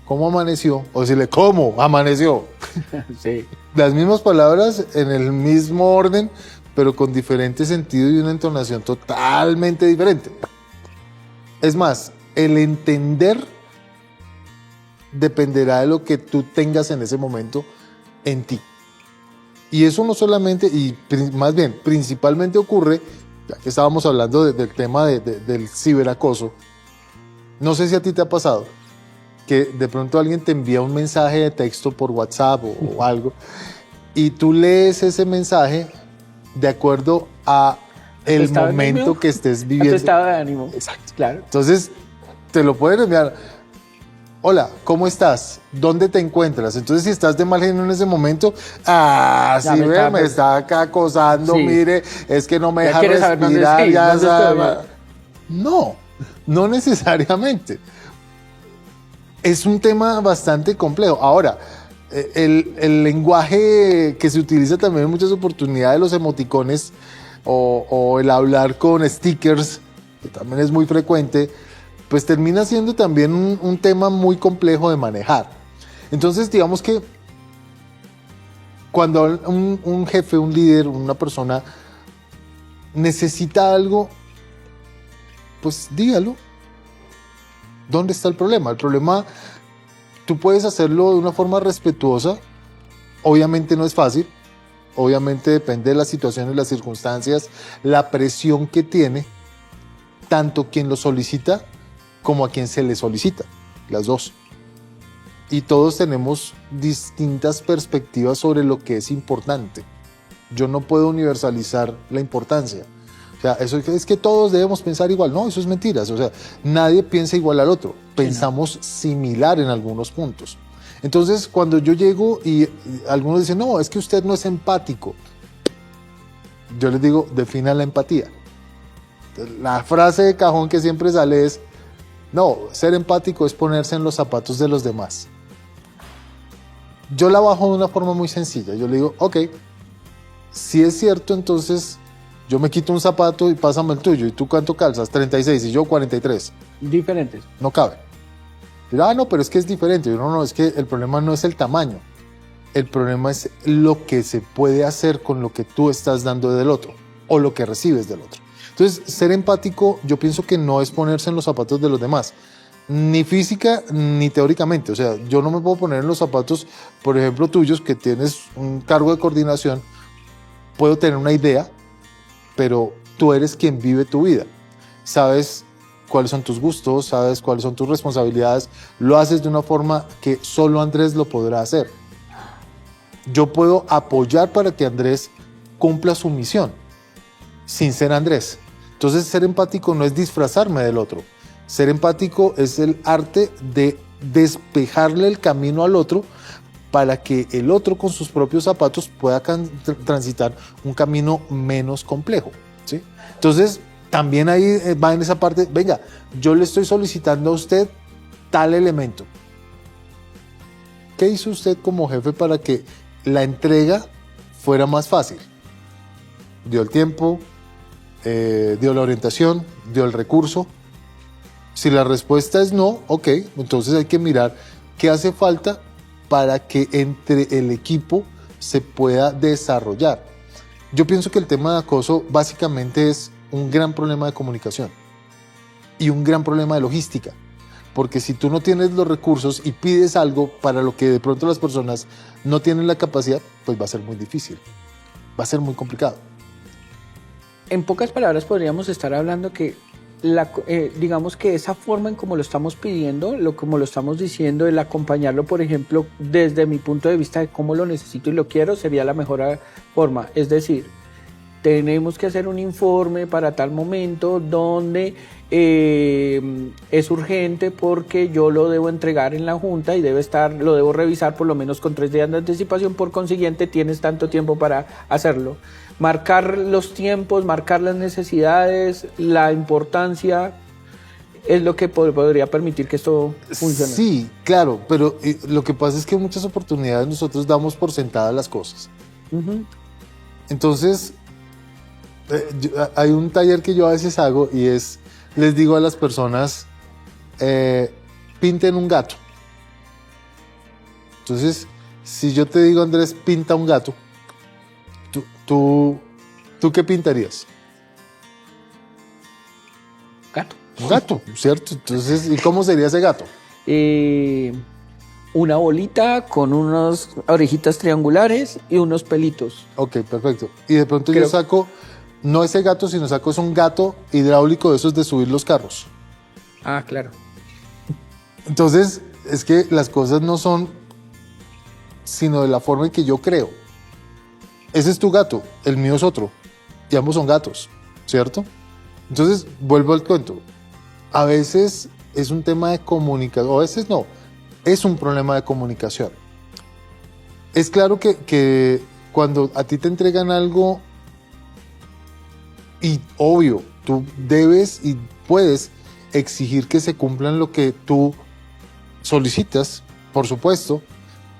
¿cómo amaneció? O decirle ¿cómo amaneció? Sí. Las mismas palabras en el mismo orden, pero con diferente sentido y una entonación totalmente diferente. Es más, el entender dependerá de lo que tú tengas en ese momento en ti. Y eso no solamente, y más bien, principalmente ocurre, ya que estábamos hablando del tema del ciberacoso, no sé si a ti te ha pasado, que de pronto alguien te envía un mensaje de texto por WhatsApp o algo, y tú lees ese mensaje de acuerdo a el momento que estés viviendo. A tu estado de ánimo. Exacto. Claro. Entonces, te lo pueden enviar. hola, ¿cómo estás? ¿Dónde te encuentras? Entonces, si estás de mal genio en ese momento, Ya sí, me está acá acosando, Sí. mire, es que no me Ya deja quieres saber dónde respirar, estoy, ya dónde estoy. sabe. No, no necesariamente. Es un tema bastante complejo. Ahora, el lenguaje que se utiliza también en muchas oportunidades, los emoticones o el hablar con stickers, que también es muy frecuente, pues termina siendo también un tema muy complejo de manejar. Entonces, digamos que cuando un jefe, un líder, una persona necesita algo, pues dígalo. ¿Dónde está el problema? El problema, tú puedes hacerlo de una forma respetuosa, obviamente no es fácil, obviamente depende de las situaciones, las circunstancias, la presión que tiene, tanto quien lo solicita como a quien se le solicita, las dos. Y todos tenemos distintas perspectivas sobre lo que es importante. Yo no puedo universalizar la importancia. O sea, eso es que todos debemos pensar igual. No, eso es mentiras. O sea, nadie piensa igual al otro. Pensamos similar en algunos puntos. Entonces, cuando yo llego y algunos dicen, no, es que usted no es empático. Yo les digo, defina la empatía. La frase de cajón que siempre sale es, no, ser empático es ponerse en los zapatos de los demás. Yo la bajo de una forma muy sencilla. Yo le digo, ok, si es cierto, entonces yo me quito un zapato y pásame el tuyo. ¿Y tú cuánto calzas? 36 y yo 43. Diferentes. No cabe. No, pero es que es diferente. Yo, no, es que el problema no es el tamaño. El problema es lo que se puede hacer con lo que tú estás dando del otro o lo que recibes del otro. Entonces, ser empático, yo pienso que no es ponerse en los zapatos de los demás, ni física ni teóricamente. O sea, yo no me puedo poner en los zapatos, por ejemplo, tuyos, que tienes un cargo de coordinación. Puedo tener una idea, pero tú eres quien vive tu vida. Sabes cuáles son tus gustos, sabes cuáles son tus responsabilidades, lo haces de una forma que solo Andrés lo podrá hacer. Yo puedo apoyar para que Andrés cumpla su misión, sin ser Andrés. Entonces, ser empático no es disfrazarme del otro. Ser empático es el arte de despejarle el camino al otro para que el otro con sus propios zapatos pueda transitar un camino menos complejo, ¿sí? Entonces, también ahí va en esa parte, venga, yo le estoy solicitando a usted tal elemento. ¿Qué hizo usted como jefe para que la entrega fuera más fácil? Dio el tiempo, dio la orientación, dio el recurso. Si la respuesta es no, ok, entonces hay que mirar qué hace falta para que entre el equipo se pueda desarrollar. Yo pienso que el tema de acoso básicamente es un gran problema de comunicación y un gran problema de logística, porque si tú no tienes los recursos y pides algo para lo que de pronto las personas no tienen la capacidad, pues va a ser muy difícil, va a ser muy complicado. En pocas palabras podríamos estar hablando que digamos que esa forma en como lo estamos pidiendo, como lo estamos diciendo, el acompañarlo, por ejemplo, desde mi punto de vista de cómo lo necesito y lo quiero, sería la mejor forma. Es decir, tenemos que hacer un informe para tal momento donde es urgente porque yo lo debo entregar en la junta y lo debo revisar por lo menos con 3 días de anticipación, por consiguiente tienes tanto tiempo para hacerlo. Marcar los tiempos, marcar las necesidades, la importancia, es lo que podría permitir que esto funcione. Sí, claro, pero lo que pasa es que en muchas oportunidades nosotros damos por sentadas las cosas. Uh-huh. Entonces, hay un taller que yo a veces hago y les digo a las personas, pinten un gato. Entonces, si yo te digo, Andrés, pinta un gato, ¿tú qué pintarías? Gato. Un gato, ¿cierto? Entonces, ¿y cómo sería ese gato? Una bolita con unas orejitas triangulares y unos pelitos. Ok, perfecto. Y de pronto yo saco, no ese gato, sino saco es un gato hidráulico de esos de subir los carros. Ah, claro. Entonces, es que las cosas no son sino de la forma en que yo creo. Ese es tu gato, el mío es otro. Y ambos son gatos, ¿cierto? Entonces, vuelvo al cuento. A veces es un tema de comunicación, a veces no, es un problema de comunicación. Es claro que cuando a ti te entregan algo, y obvio, tú debes y puedes exigir que se cumplan lo que tú solicitas, por supuesto,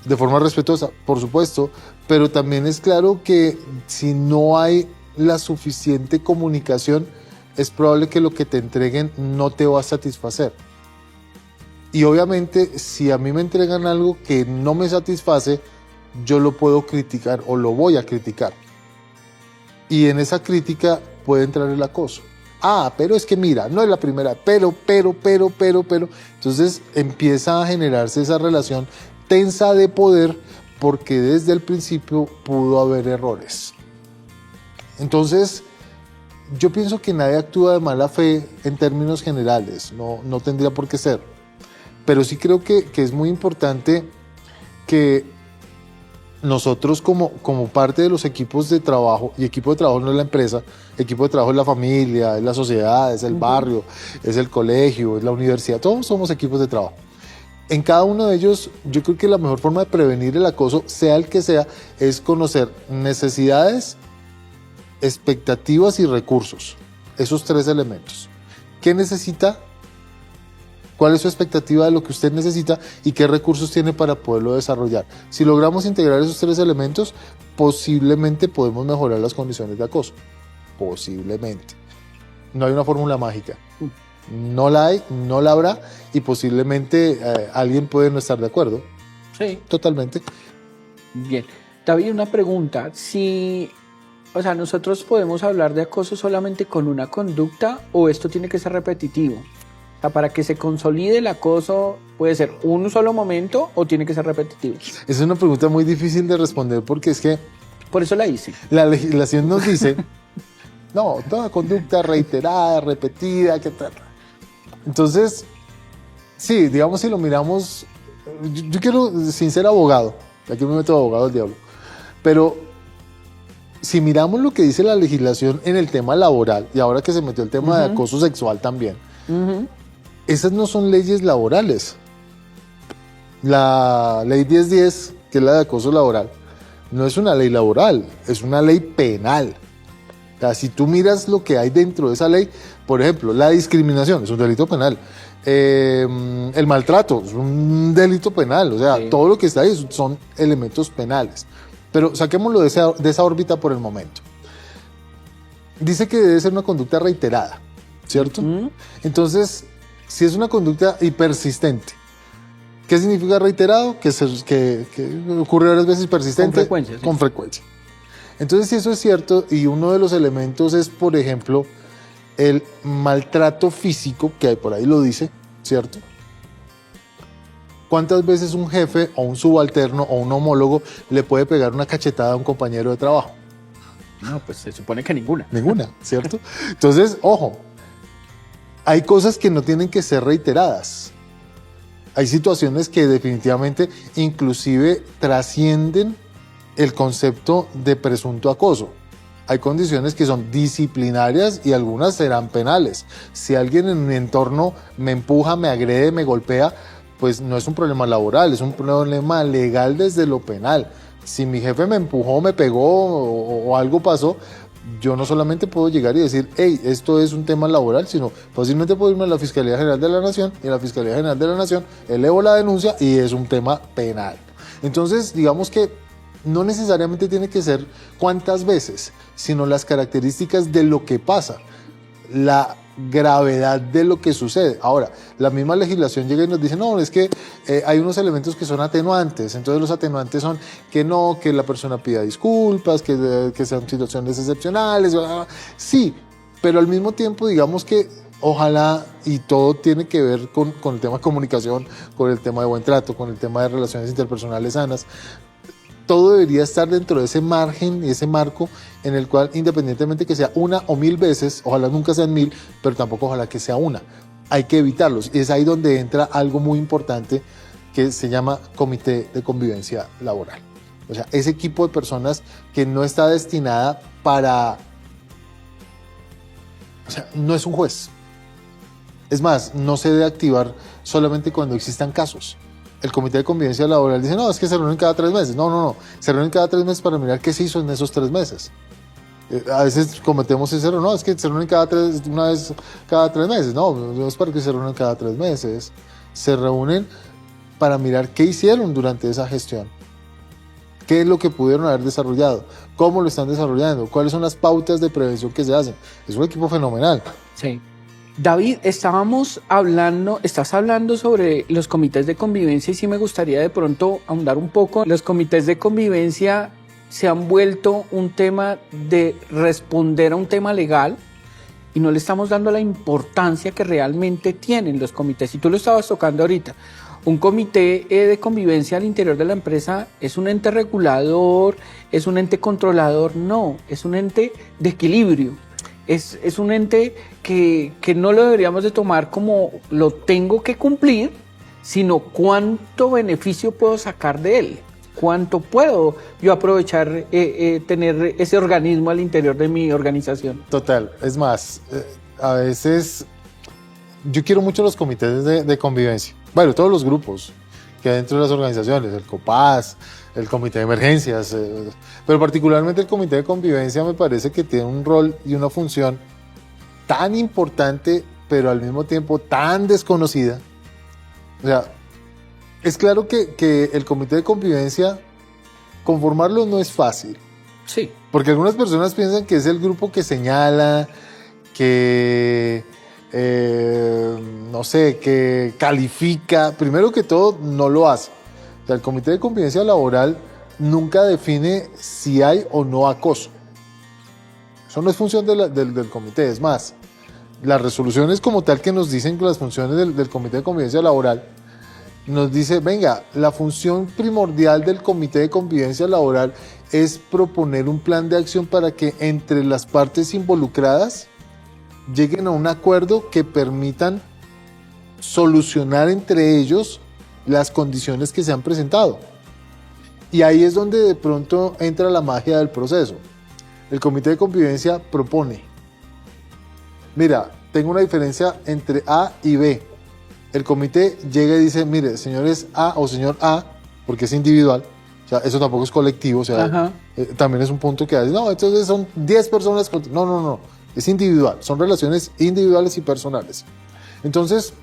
de forma respetuosa, por supuesto, pero también es claro que si no hay la suficiente comunicación, es probable que lo que te entreguen no te va a satisfacer. Y obviamente, si a mí me entregan algo que no me satisface, yo lo puedo criticar o lo voy a criticar. Y en esa crítica puede entrar el acoso. Ah, pero es que mira, no es la primera, pero. Entonces empieza a generarse esa relación tensa de poder porque desde el principio pudo haber errores. Entonces, yo pienso que nadie actúa de mala fe en términos generales, no tendría por qué ser. Pero sí creo que es muy importante que nosotros como parte de los equipos de trabajo, y equipo de trabajo no es la empresa, equipo de trabajo es la familia, es la sociedad, es el barrio, es el colegio, es la universidad, todos somos equipos de trabajo. En cada uno de ellos, yo creo que la mejor forma de prevenir el acoso, sea el que sea, es conocer necesidades, expectativas y recursos. Esos tres elementos. ¿Qué necesita? ¿Cuál es su expectativa de lo que usted necesita y qué recursos tiene para poderlo desarrollar? Si logramos integrar esos tres elementos, posiblemente podemos mejorar las condiciones de acoso. Posiblemente. No hay una fórmula mágica. No la hay, no la habrá y posiblemente alguien puede no estar de acuerdo. Sí. Totalmente. Bien. David, una pregunta. O sea, ¿nosotros podemos hablar de acoso solamente con una conducta o esto tiene que ser repetitivo? O sea, para que se consolide el acoso, ¿puede ser un solo momento o tiene que ser repetitivo? Esa es una pregunta muy difícil de responder porque es que Por eso la hice. la legislación nos dice, no, toda conducta reiterada, repetida, ¿qué tal? Entonces, sí, digamos si lo miramos, yo quiero, sin ser abogado, aquí me meto abogado del diablo, pero si miramos lo que dice la legislación en el tema laboral, y ahora que se metió el tema de acoso sexual también, esas no son leyes laborales. La ley 1010, que es la de acoso laboral, no es una ley laboral, es una ley penal. O sea, si tú miras lo que hay dentro de esa ley, por ejemplo, la discriminación es un delito penal, el maltrato es un delito penal, o sea, sí, todo lo que está ahí son elementos penales. Pero saquémoslo de esa órbita por el momento. Dice que debe ser una conducta reiterada, ¿cierto? Entonces, si es una conducta y persistente, ¿qué significa reiterado? Que ocurre varias veces, persistente. Con frecuencia. Sí. Con frecuencia. Entonces, si eso es cierto, y uno de los elementos es, por ejemplo, el maltrato físico, que hay por ahí lo dice, ¿cierto? ¿Cuántas veces un jefe o un subalterno o un homólogo le puede pegar una cachetada a un compañero de trabajo? No, pues se supone que ninguna. Ninguna, ¿cierto? Entonces, ojo, hay cosas que no tienen que ser reiteradas. Hay situaciones que definitivamente inclusive trascienden el concepto de presunto acoso. Hay condiciones que son disciplinarias y algunas serán penales. Si alguien en mi entorno me empuja, me agrede, me golpea, pues no es un problema laboral, es un problema legal desde lo penal. Si mi jefe me empujó, me pegó o algo pasó, yo no solamente puedo llegar y decir, hey, esto es un tema laboral, sino fácilmente puedo irme a la Fiscalía General de la Nación y en la Fiscalía General de la Nación elevo la denuncia y es un tema penal. Entonces, digamos que no necesariamente tiene que ser cuántas veces, sino las características de lo que pasa, la gravedad de lo que sucede. Ahora, la misma legislación llega y nos dice, no, es que hay unos elementos que son atenuantes, entonces los atenuantes son que no, que la persona pida disculpas, que sean situaciones excepcionales, sí, pero al mismo tiempo digamos que ojalá, y todo tiene que ver con el tema de comunicación, con el tema de buen trato, con el tema de relaciones interpersonales sanas, todo debería estar dentro de ese margen y ese marco en el cual, independientemente que sea una o 1000 veces, ojalá nunca sean 1000, pero tampoco ojalá que sea una. Hay que evitarlos. Y es ahí donde entra algo muy importante que se llama Comité de Convivencia Laboral. O sea, ese equipo de personas que no está destinada para... O sea, no es un juez. Es más, no se debe activar solamente cuando existan casos. el comité de convivencia laboral dice, no, es que se reúnen cada 3 meses. No, se reúnen cada 3 meses para mirar qué se hizo en esos 3 meses. A veces cometemos ese error, no, es que se reúnen una vez cada 3 meses. No es para que se reúnen cada 3 meses. Se reúnen para mirar qué hicieron durante esa gestión. ¿Qué es lo que pudieron haber desarrollado? ¿Cómo lo están desarrollando? ¿Cuáles son las pautas de prevención que se hacen? Es un equipo fenomenal. Sí. David, estás hablando sobre los comités de convivencia y sí me gustaría de pronto ahondar un poco. Los comités de convivencia se han vuelto un tema de responder a un tema legal y no le estamos dando la importancia que realmente tienen los comités. Y tú lo estabas tocando ahorita. Un comité de convivencia al interior de la empresa es un ente regulador, es un ente controlador, no, es un ente de equilibrio. Es un ente que no lo deberíamos de tomar como lo tengo que cumplir, sino cuánto beneficio puedo sacar de él, cuánto puedo yo aprovechar, tener ese organismo al interior de mi organización. Total, es más, a veces yo quiero mucho los comités de convivencia, bueno, todos los grupos que hay dentro de las organizaciones, el COPAS, el comité de emergencias, pero particularmente el comité de convivencia me parece que tiene un rol y una función tan importante, pero al mismo tiempo tan desconocida. O sea, es claro que el comité de convivencia, conformarlo no es fácil. Sí. Porque algunas personas piensan que es el grupo que señala, que no sé, que califica. Primero que todo, no lo hace. O sea, el comité de convivencia laboral nunca define si hay o no acoso. Eso no es función del comité. Es más, las resoluciones como tal que nos dicen que las funciones del comité de convivencia laboral nos dice, venga, la función primordial del comité de convivencia laboral es proponer un plan de acción para que entre las partes involucradas lleguen a un acuerdo que permitan solucionar entre ellos las condiciones que se han presentado. Y ahí es donde de pronto entra la magia del proceso. El comité de convivencia propone, mira, tengo una diferencia entre A y B. El comité llega y dice, mire, señores A o señor A, porque es individual, o sea, eso tampoco es colectivo, o sea, también es un punto que hace, no, entonces son 10 personas, no, es individual, son relaciones individuales y personales. Entonces,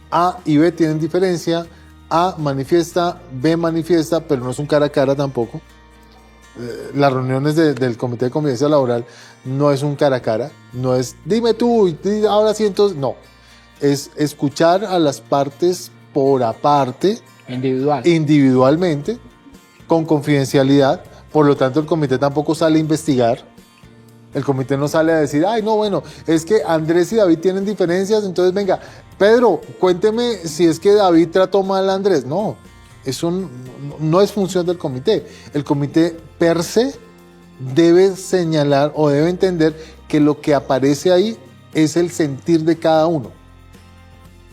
A y B tienen diferencia, A manifiesta, B manifiesta, pero no es un cara a cara tampoco. Las reuniones del comité de convivencia laboral no es un cara a cara, no es dime tú, ahora sí entonces, no. Es escuchar a las partes por aparte, individualmente, con confidencialidad. Por lo tanto, el comité tampoco sale a investigar. El comité no sale a decir, ay, no, bueno, es que Andrés y David tienen diferencias, entonces venga, Pedro, cuénteme si es que David trató mal a Andrés. No, eso no es función del comité. El comité per se debe señalar o debe entender que lo que aparece ahí es el sentir de cada uno.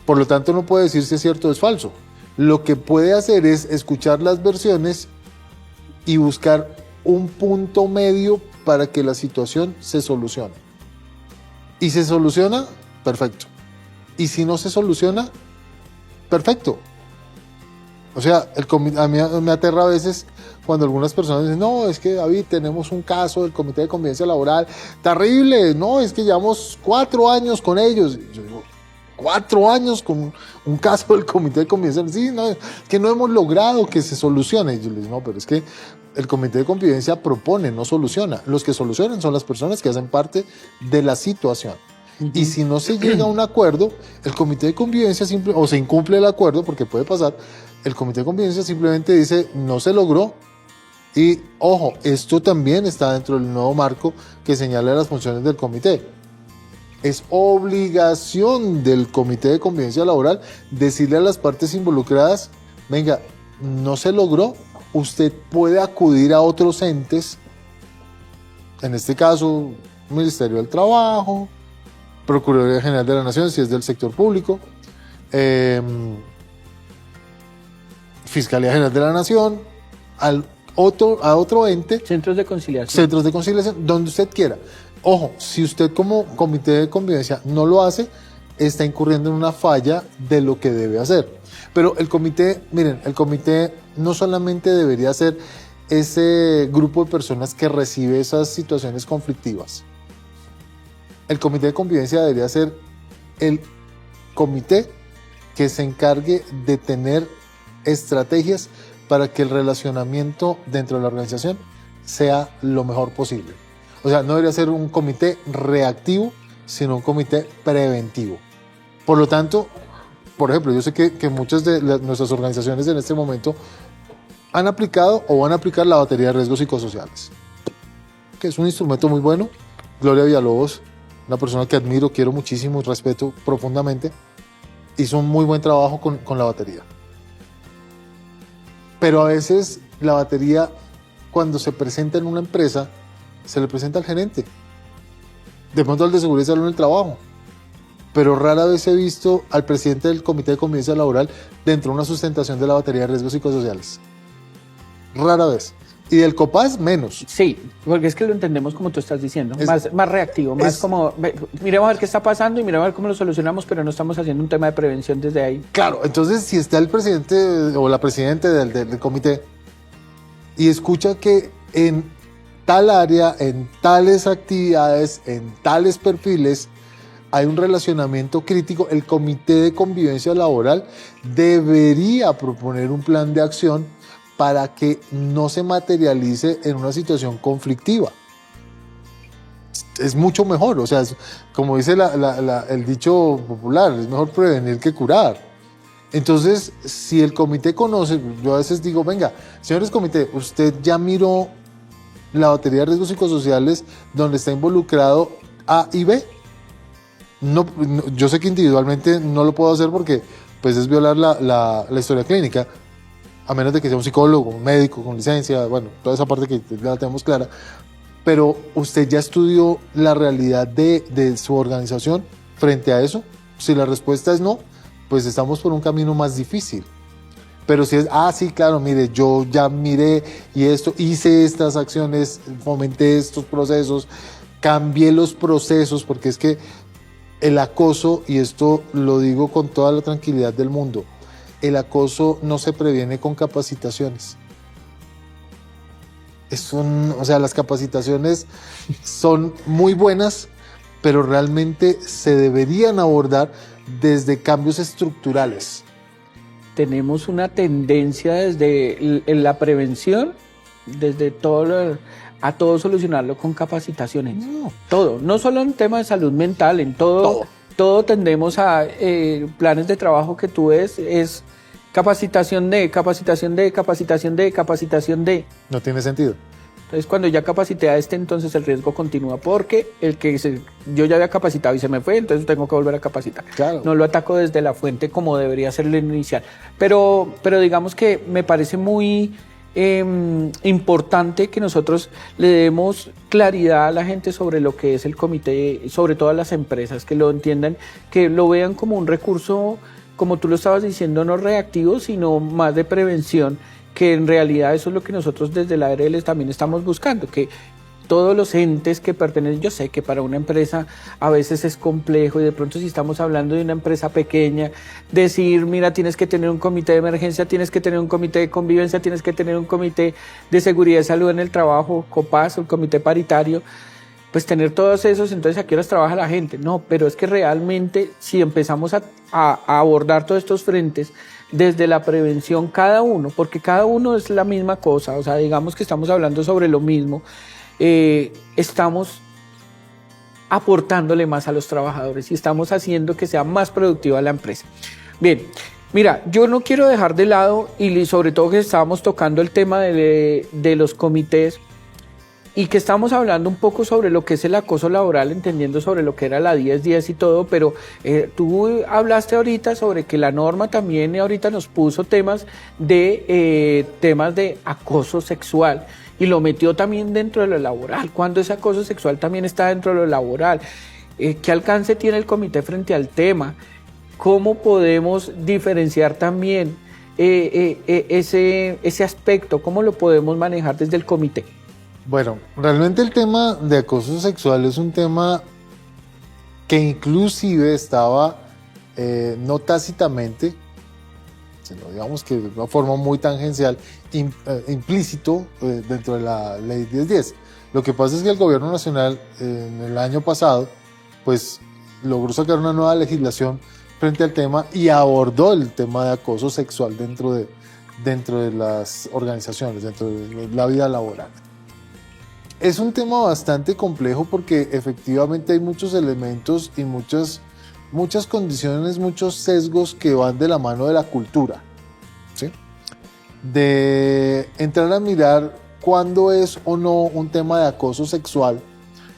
Por lo tanto, no puede decir si es cierto o es falso. Lo que puede hacer es escuchar las versiones y buscar un punto medio para que la situación se solucione. Y se soluciona, perfecto. Y si no se soluciona, perfecto. O sea, a mí me aterra a veces cuando algunas personas dicen, no, es que David, tenemos un caso del comité de convivencia laboral terrible, no, es que llevamos 4 años con ellos. Y yo digo, 4 años con un caso del comité de convivencia, sí, no, es que no hemos logrado que se solucione. Y yo les digo, no, pero es que el comité de convivencia propone, no soluciona. Los que solucionan son las personas que hacen parte de la situación. Y si no se llega a un acuerdo, el comité de convivencia o se incumple el acuerdo, porque puede pasar, el comité de convivencia simplemente dice, no se logró. Y ojo, esto también está dentro del nuevo marco que señala las funciones del comité. Es obligación del comité de convivencia laboral decirle a las partes involucradas, venga, no se logró, usted puede acudir a otros entes, en este caso, Ministerio del Trabajo, Procuraduría General de la Nación, si es del sector público, Fiscalía General de la Nación, a otro ente. Centros de conciliación. Centros de conciliación, donde usted quiera. Ojo, si usted como comité de convivencia no lo hace, está incurriendo en una falla de lo que debe hacer. Pero el comité, miren, el comité no solamente debería ser ese grupo de personas que recibe esas situaciones conflictivas. El comité de convivencia debería ser el comité que se encargue de tener estrategias para que el relacionamiento dentro de la organización sea lo mejor posible. O sea, no debería ser un comité reactivo, sino un comité preventivo. Por lo tanto, por ejemplo, yo sé que muchas de nuestras organizaciones en este momento han aplicado o van a aplicar la batería de riesgos psicosociales, que es un instrumento muy bueno. Gloria Villalobos, una persona que admiro, quiero muchísimo y respeto profundamente, hizo un muy buen trabajo con la batería. Pero a veces la batería, cuando se presenta en una empresa, se le presenta al gerente, de pronto al de seguridad y salud en el trabajo, pero rara vez he visto al presidente del Comité de Convivencia Laboral dentro de una sustentación de la batería de riesgos psicosociales. Rara vez. Y del COPAS menos. Sí, porque es que lo entendemos como tú estás diciendo, más reactivo, más como, miremos a ver qué está pasando y miremos a ver cómo lo solucionamos, pero no estamos haciendo un tema de prevención desde ahí. Claro, entonces si está el presidente o la presidenta del comité y escucha que en tal área, en tales actividades, en tales perfiles, hay un relacionamiento crítico, el Comité de Convivencia Laboral debería proponer un plan de acción para que no se materialice en una situación conflictiva. Es mucho mejor, o sea, como dice el dicho popular, es mejor prevenir que curar. Entonces, si el comité conoce, yo a veces digo, venga, señores comité, usted ya miró la batería de riesgos psicosociales donde está involucrado A y B. No, yo sé que individualmente no lo puedo hacer porque pues es violar la historia clínica, a menos de que sea un psicólogo, un médico con licencia, bueno, toda esa parte que la tenemos clara, pero usted ya estudió la realidad de su organización frente a eso. Si la respuesta es no, pues estamos por un camino más difícil. Pero si es, sí, claro, mire, yo ya miré y esto, hice estas acciones, fomenté estos procesos, cambié los procesos, porque es que el acoso, y esto lo digo con toda la tranquilidad del mundo, el acoso no se previene con capacitaciones. O sea, las capacitaciones son muy buenas, pero realmente se deberían abordar desde cambios estructurales. Tenemos una tendencia desde la prevención, desde a todo solucionarlo con capacitaciones. Todo, no solo en tema de salud mental, en todo tendemos a planes de trabajo que tú ves, es capacitación de. No tiene sentido. Entonces, cuando ya capacité a entonces el riesgo continúa, porque yo ya había capacitado y se me fue, entonces tengo que volver a capacitar. Claro. No lo ataco desde la fuente como debería ser el inicial. Pero digamos que me parece muy importante que nosotros le demos claridad a la gente sobre lo que es el comité, sobre todo a las empresas, que lo entiendan, que lo vean como un recurso, como tú lo estabas diciendo, no reactivo, sino más de prevención, que en realidad eso es lo que nosotros desde la ARL también estamos buscando, que todos los entes que pertenecen, yo sé que para una empresa a veces es complejo y de pronto si estamos hablando de una empresa pequeña, decir, mira, tienes que tener un comité de emergencia, tienes que tener un comité de convivencia, tienes que tener un comité de seguridad y salud en el trabajo, COPAS, el comité paritario, pues tener todos esos, entonces ¿a qué horas trabaja la gente? No, pero es que realmente si empezamos a abordar todos estos frentes desde la prevención cada uno, porque cada uno es la misma cosa, o sea, digamos que estamos hablando sobre lo mismo, estamos aportándole más a los trabajadores y estamos haciendo que sea más productiva la empresa. Bien, mira, yo no quiero dejar de lado, y sobre todo que estábamos tocando el tema de los comités y que estamos hablando un poco sobre lo que es el acoso laboral, entendiendo sobre lo que era la 10-10 y todo, pero tú hablaste ahorita sobre que la norma también ahorita nos puso temas de acoso sexual y lo metió también dentro de lo laboral. Cuando ese acoso sexual también está dentro de lo laboral, ¿qué alcance tiene el comité frente al tema? ¿Cómo podemos diferenciar también ese aspecto? ¿Cómo lo podemos manejar desde el comité? Bueno, realmente el tema de acoso sexual es un tema que inclusive estaba no tácitamente, sino digamos que de una forma muy tangencial, implícito dentro de la ley 1010. Lo que pasa es que el gobierno nacional en el año pasado pues logró sacar una nueva legislación frente al tema y abordó el tema de acoso sexual dentro de las organizaciones, dentro de la vida laboral. Es un tema bastante complejo porque efectivamente hay muchos elementos y muchas condiciones, muchos sesgos que van de la mano de la cultura, ¿sí? De entrar a mirar cuándo es o no un tema de acoso sexual.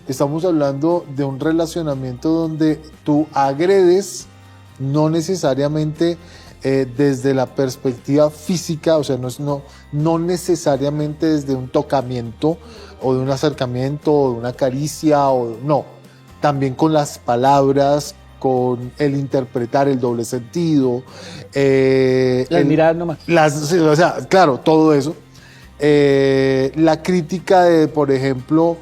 Estamos hablando de un relacionamiento donde tú agredes, no necesariamente desde la perspectiva física, o sea, no necesariamente desde un tocamiento o de un acercamiento o de una caricia, no, también con las palabras, con el interpretar el doble sentido. Las miradas nomás. O sea, claro, todo eso. La crítica de, por ejemplo,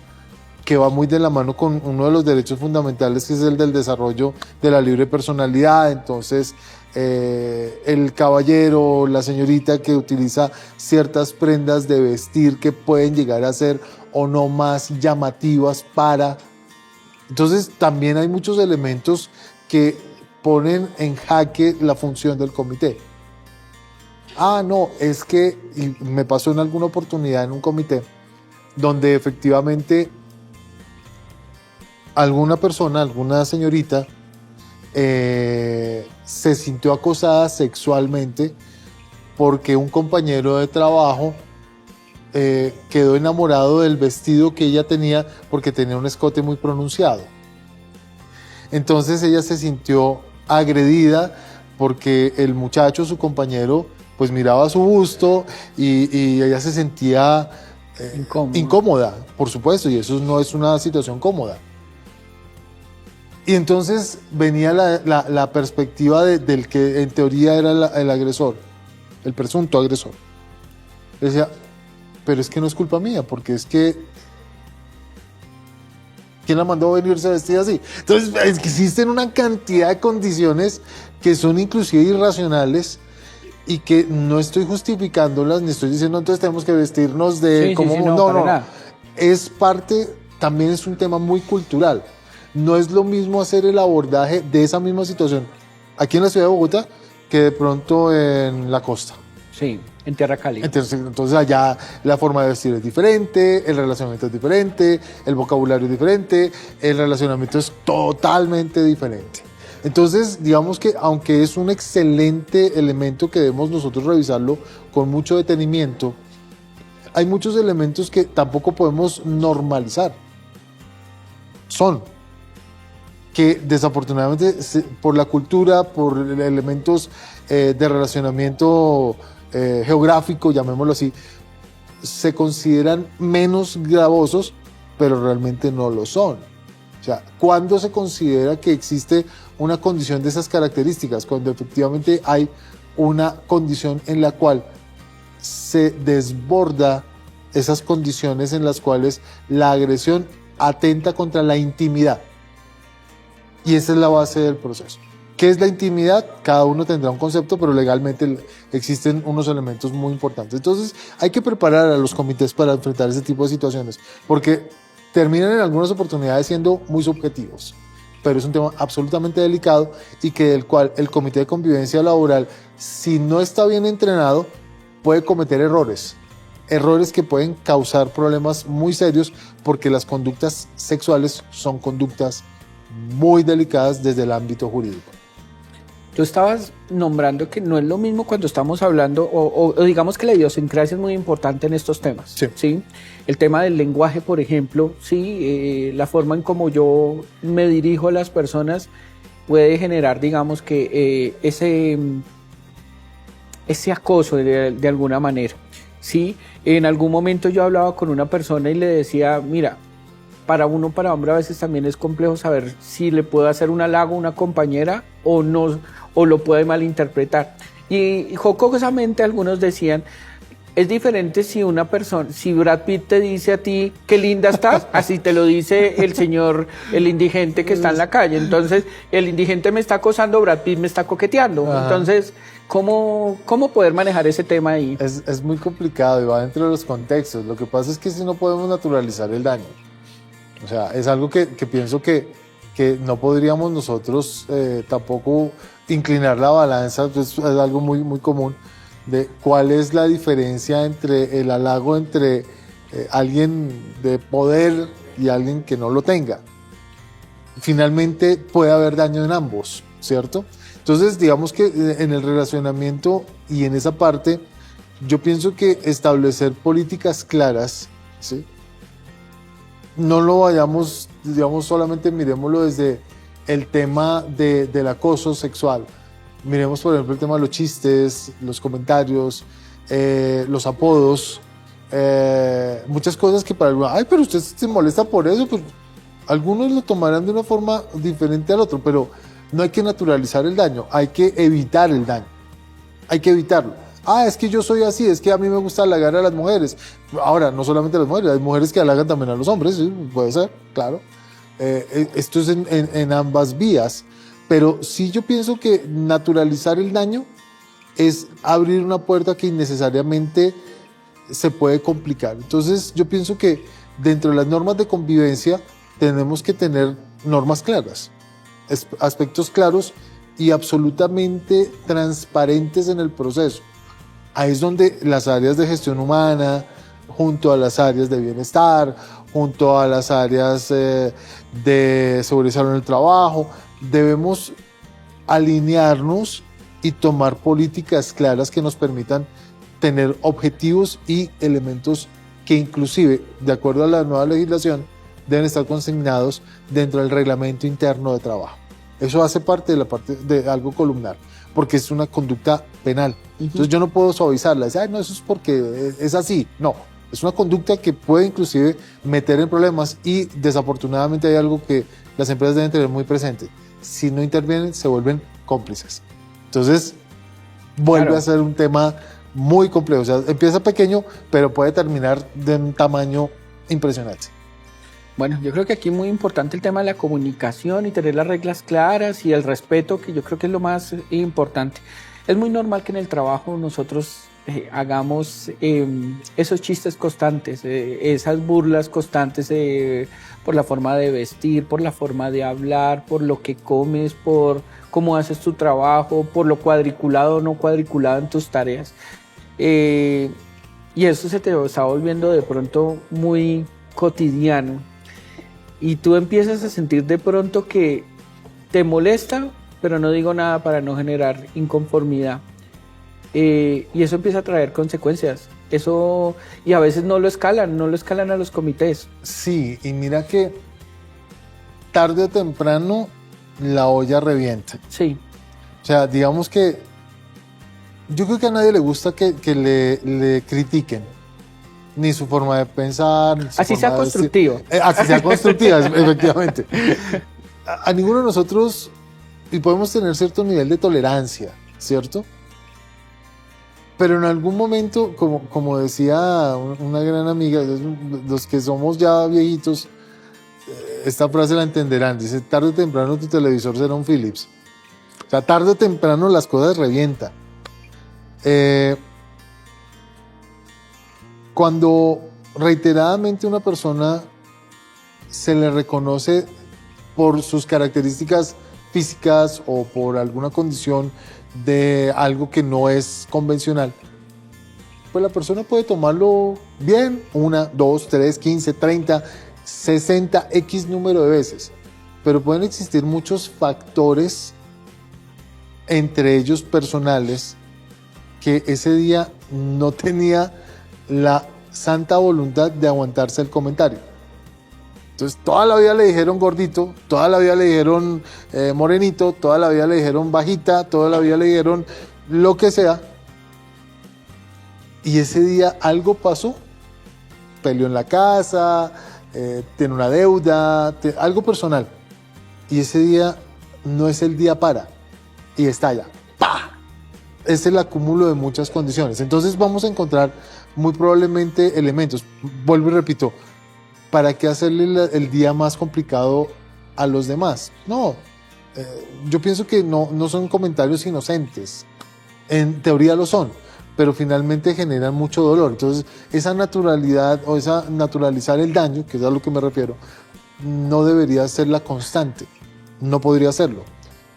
que va muy de la mano con uno de los derechos fundamentales, que es el del desarrollo de la libre personalidad. Entonces, el caballero, la señorita que utiliza ciertas prendas de vestir que pueden llegar a ser o no más llamativas para... Entonces, también hay muchos elementos que ponen en jaque la función del comité. No, es que y me pasó en alguna oportunidad en un comité donde efectivamente alguna persona, alguna señorita se sintió acosada sexualmente porque un compañero de trabajo quedó enamorado del vestido que ella tenía porque tenía un escote muy pronunciado. Entonces ella se sintió agredida porque el muchacho, su compañero, pues miraba su busto y ella se sentía incómoda, por supuesto, y eso no es una situación cómoda. Y entonces venía la perspectiva del que en teoría era el agresor, el presunto agresor. Decía, pero es que no es culpa mía, porque es que ¿quién la mandó a venirse vestida así? Entonces existen una cantidad de condiciones que son inclusive irracionales y que no estoy justificándolas, ni estoy diciendo entonces tenemos que vestirnos de no. Es parte, también es un tema muy cultural. No es lo mismo hacer el abordaje de esa misma situación aquí en la ciudad de Bogotá que de pronto en la costa. Sí, en Tierra Cálida. Entonces allá la forma de vestir es diferente, el relacionamiento es diferente, el vocabulario es diferente, el relacionamiento es totalmente diferente. Entonces, digamos que aunque es un excelente elemento que debemos nosotros revisarlo con mucho detenimiento, hay muchos elementos que tampoco podemos normalizar. Son que desafortunadamente por la cultura, por elementos de relacionamiento geográfico, llamémoslo así, se consideran menos gravosos, pero realmente no lo son. O sea, ¿cuándo se considera que existe una condición de esas características? Cuando efectivamente hay una condición en la cual se desborda esas condiciones en las cuales la agresión atenta contra la intimidad. Y esa es la base del proceso. ¿Qué es la intimidad? Cada uno tendrá un concepto, pero legalmente existen unos elementos muy importantes. Entonces hay que preparar a los comités para enfrentar ese tipo de situaciones, porque terminan en algunas oportunidades siendo muy subjetivos, pero es un tema absolutamente delicado y que del cual el comité de convivencia laboral, si no está bien entrenado, puede cometer errores que pueden causar problemas muy serios, porque las conductas sexuales son conductas muy delicadas desde el ámbito jurídico. Tú estabas nombrando que no es lo mismo cuando estamos hablando, o digamos que la idiosincrasia es muy importante en estos temas. Sí. ¿Sí? El tema del lenguaje, por ejemplo, ¿sí? La forma en cómo yo me dirijo a las personas puede generar, digamos, que ese acoso de alguna manera. ¿Sí? En algún momento yo hablaba con una persona y le decía, mira, para hombre a veces también es complejo saber si le puedo hacer un halago a una compañera o no, o lo puede malinterpretar. Y jocosamente algunos decían, Es diferente si una persona, si Brad Pitt te dice a ti qué linda estás, así te lo dice el señor, el indigente que está en la calle. Entonces, el indigente me está acosando, Brad Pitt me está coqueteando. Ajá. Entonces, ¿cómo poder manejar ese tema ahí? Es muy complicado y va dentro de los contextos. Lo que pasa es que si no podemos naturalizar el daño. O sea, es algo que pienso que no podríamos nosotros tampoco inclinar la balanza. Es algo muy, muy común de cuál es la diferencia entre el halago entre alguien de poder y alguien que no lo tenga. Finalmente puede haber daño en ambos, ¿cierto? Entonces, digamos que en el relacionamiento y en esa parte, yo pienso que establecer políticas claras, ¿sí? No lo vayamos, digamos, solamente miremoslo desde el tema del acoso sexual. Miremos, por ejemplo, el tema de los chistes, los comentarios, los apodos, muchas cosas que para algunos, ay, pero usted se molesta por eso, pues algunos lo tomarán de una forma diferente al otro, pero no hay que naturalizar el daño, hay que evitar el daño, hay que evitarlo. Ah, es que yo soy así, es que a mí me gusta halagar a las mujeres. Ahora, no solamente a las mujeres, hay mujeres que halagan también a los hombres, sí, puede ser, claro. Esto es en ambas vías, pero sí yo pienso que naturalizar el daño es abrir una puerta que innecesariamente se puede complicar. Entonces yo pienso que dentro de las normas de convivencia tenemos que tener normas claras, aspectos claros y absolutamente transparentes en el proceso. Ahí es donde las áreas de gestión humana, junto a las áreas de bienestar, junto a las áreas de seguridad en el trabajo, debemos alinearnos y tomar políticas claras que nos permitan tener objetivos y elementos que inclusive, de acuerdo a la nueva legislación, deben estar consignados dentro del reglamento interno de trabajo. Eso hace parte de algo columnar, porque es una conducta penal. Entonces yo no puedo suavizarla, decir, ay, no, eso es porque es así. No, es una conducta que puede inclusive meter en problemas y desafortunadamente hay algo que las empresas deben tener muy presente. Si no intervienen, se vuelven cómplices. Entonces vuelve a ser un tema muy complejo. O sea, empieza pequeño, pero puede terminar de un tamaño impresionante. Bueno, yo creo que aquí es muy importante el tema de la comunicación y tener las reglas claras y el respeto, que yo creo que es lo más importante. Es muy normal que en el trabajo nosotros hagamos esos chistes constantes, esas burlas constantes por la forma de vestir, por la forma de hablar, por lo que comes, por cómo haces tu trabajo, por lo cuadriculado o no cuadriculado en tus tareas. Y eso se te está volviendo de pronto muy cotidiano. Y tú empiezas a sentir de pronto que te molesta, pero no digo nada para no generar inconformidad. Y eso empieza a traer consecuencias. Eso, y a veces no lo escalan a los comités. Sí, y mira que tarde o temprano la olla revienta. Sí. O sea, digamos que yo creo que a nadie le gusta que le critiquen. Ni su forma de pensar. Así sea constructivo. Así sea constructiva, efectivamente. A ninguno de nosotros, y podemos tener cierto nivel de tolerancia, ¿cierto? Pero en algún momento, como decía una gran amiga, los que somos ya viejitos, esta frase la entenderán. Dice, tarde o temprano tu televisor será un Philips. O sea, tarde o temprano las cosas revientan. Cuando reiteradamente una persona se le reconoce por sus características físicas o por alguna condición de algo que no es convencional, pues la persona puede tomarlo bien, 1, 2, 3, 15, 30, 60, X número de veces. Pero pueden existir muchos factores, entre ellos personales, que ese día no tenía la santa voluntad de aguantarse el comentario. Entonces toda la vida le dijeron gordito, toda la vida le dijeron morenito, toda la vida le dijeron bajita, toda la vida le dijeron lo que sea. Y ese día algo pasó, peleó en la casa, tiene una deuda, algo personal. Y ese día no es el día para, y estalla, ¡pah! es el acúmulo de muchas condiciones. Entonces vamos a encontrar muy probablemente elementos. Vuelvo y repito, ¿para qué hacerle el día más complicado a los demás? No, yo pienso que no son comentarios inocentes. En teoría lo son, pero finalmente generan mucho dolor. Entonces, esa naturalidad o esa naturalizar el daño, que es a lo que me refiero, no debería ser la constante. No podría serlo.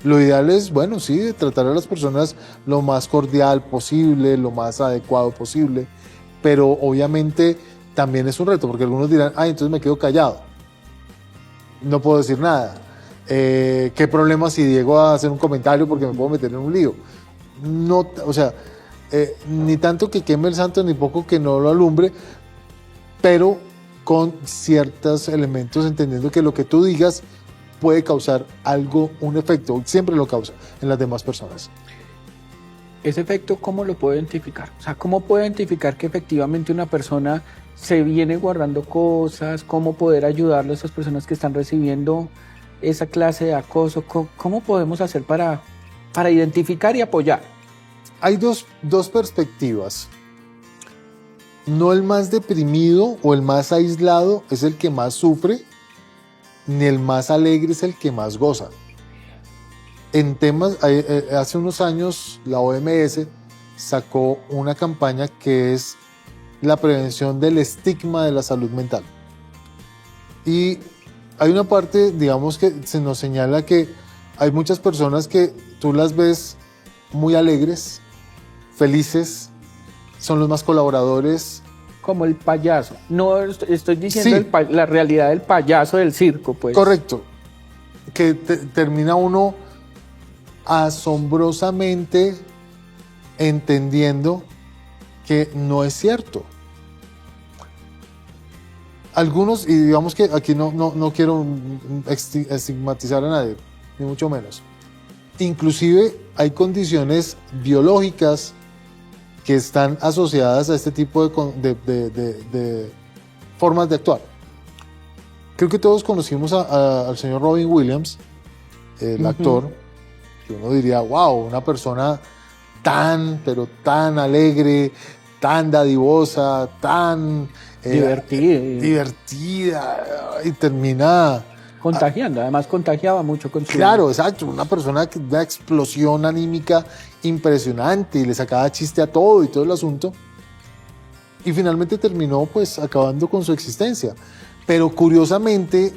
Lo ideal es, bueno, sí, tratar a las personas lo más cordial posible, lo más adecuado posible, pero obviamente también es un reto, porque algunos dirán, ay, entonces me quedo callado, no puedo decir nada. ¿Qué problema si llego a hacer un comentario porque me puedo meter en un lío? No, o sea, ni tanto que queme el santo, ni poco que no lo alumbre, pero con ciertos elementos, entendiendo que lo que tú digas puede causar algo, un efecto, siempre lo causa en las demás personas. ¿Ese efecto cómo lo puedo identificar? O sea, ¿cómo puedo identificar que efectivamente una persona se viene guardando cosas? ¿Cómo poder ayudarle a esas personas que están recibiendo esa clase de acoso? ¿Cómo podemos hacer para identificar y apoyar? Hay dos perspectivas. No el más deprimido o el más aislado es el que más sufre, ni el más alegre es el que más goza. En temas, hace unos años la OMS sacó una campaña que es la prevención del estigma de la salud mental. Y hay una parte, digamos, que se nos señala que hay muchas personas que tú las ves muy alegres, felices, son los más colaboradores. Como el payaso. No estoy diciendo Sí. la realidad del payaso del circo, pues. Correcto. Que termina uno asombrosamente entendiendo que no es cierto. Algunos, y digamos que aquí no quiero estigmatizar a nadie, ni mucho menos. Inclusive hay condiciones biológicas que están asociadas a este tipo de formas de actuar. Creo que todos conocimos al señor Robin Williams, el actor, que uno diría, wow, una persona pero tan alegre, tan dadivosa, tan divertida, y termina contagiando, además contagiaba mucho con su... Claro, exacto, una persona que una explosión anímica impresionante y le sacaba chiste a todo y todo el asunto, y finalmente terminó pues acabando con su existencia. Pero curiosamente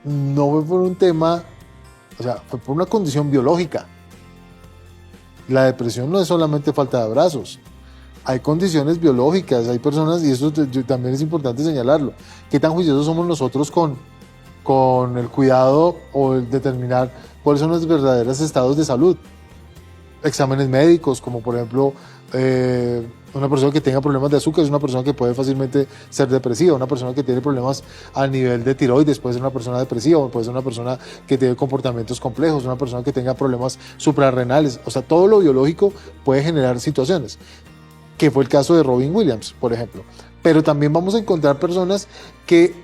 no fue por un tema, o sea, fue por una condición biológica. La depresión no es solamente falta de abrazos, hay condiciones biológicas, hay personas, y eso también es importante señalarlo, qué tan juiciosos somos nosotros con el cuidado o el determinar cuáles son los verdaderos estados de salud. Exámenes médicos, como por ejemplo, una persona que tenga problemas de azúcar es una persona que puede fácilmente ser depresiva. Una persona que tiene problemas a nivel de tiroides puede ser una persona depresiva, o puede ser una persona que tiene comportamientos complejos, una persona que tenga problemas suprarrenales. O sea, todo lo biológico puede generar situaciones, que fue el caso de Robin Williams, por ejemplo. Pero también vamos a encontrar personas que,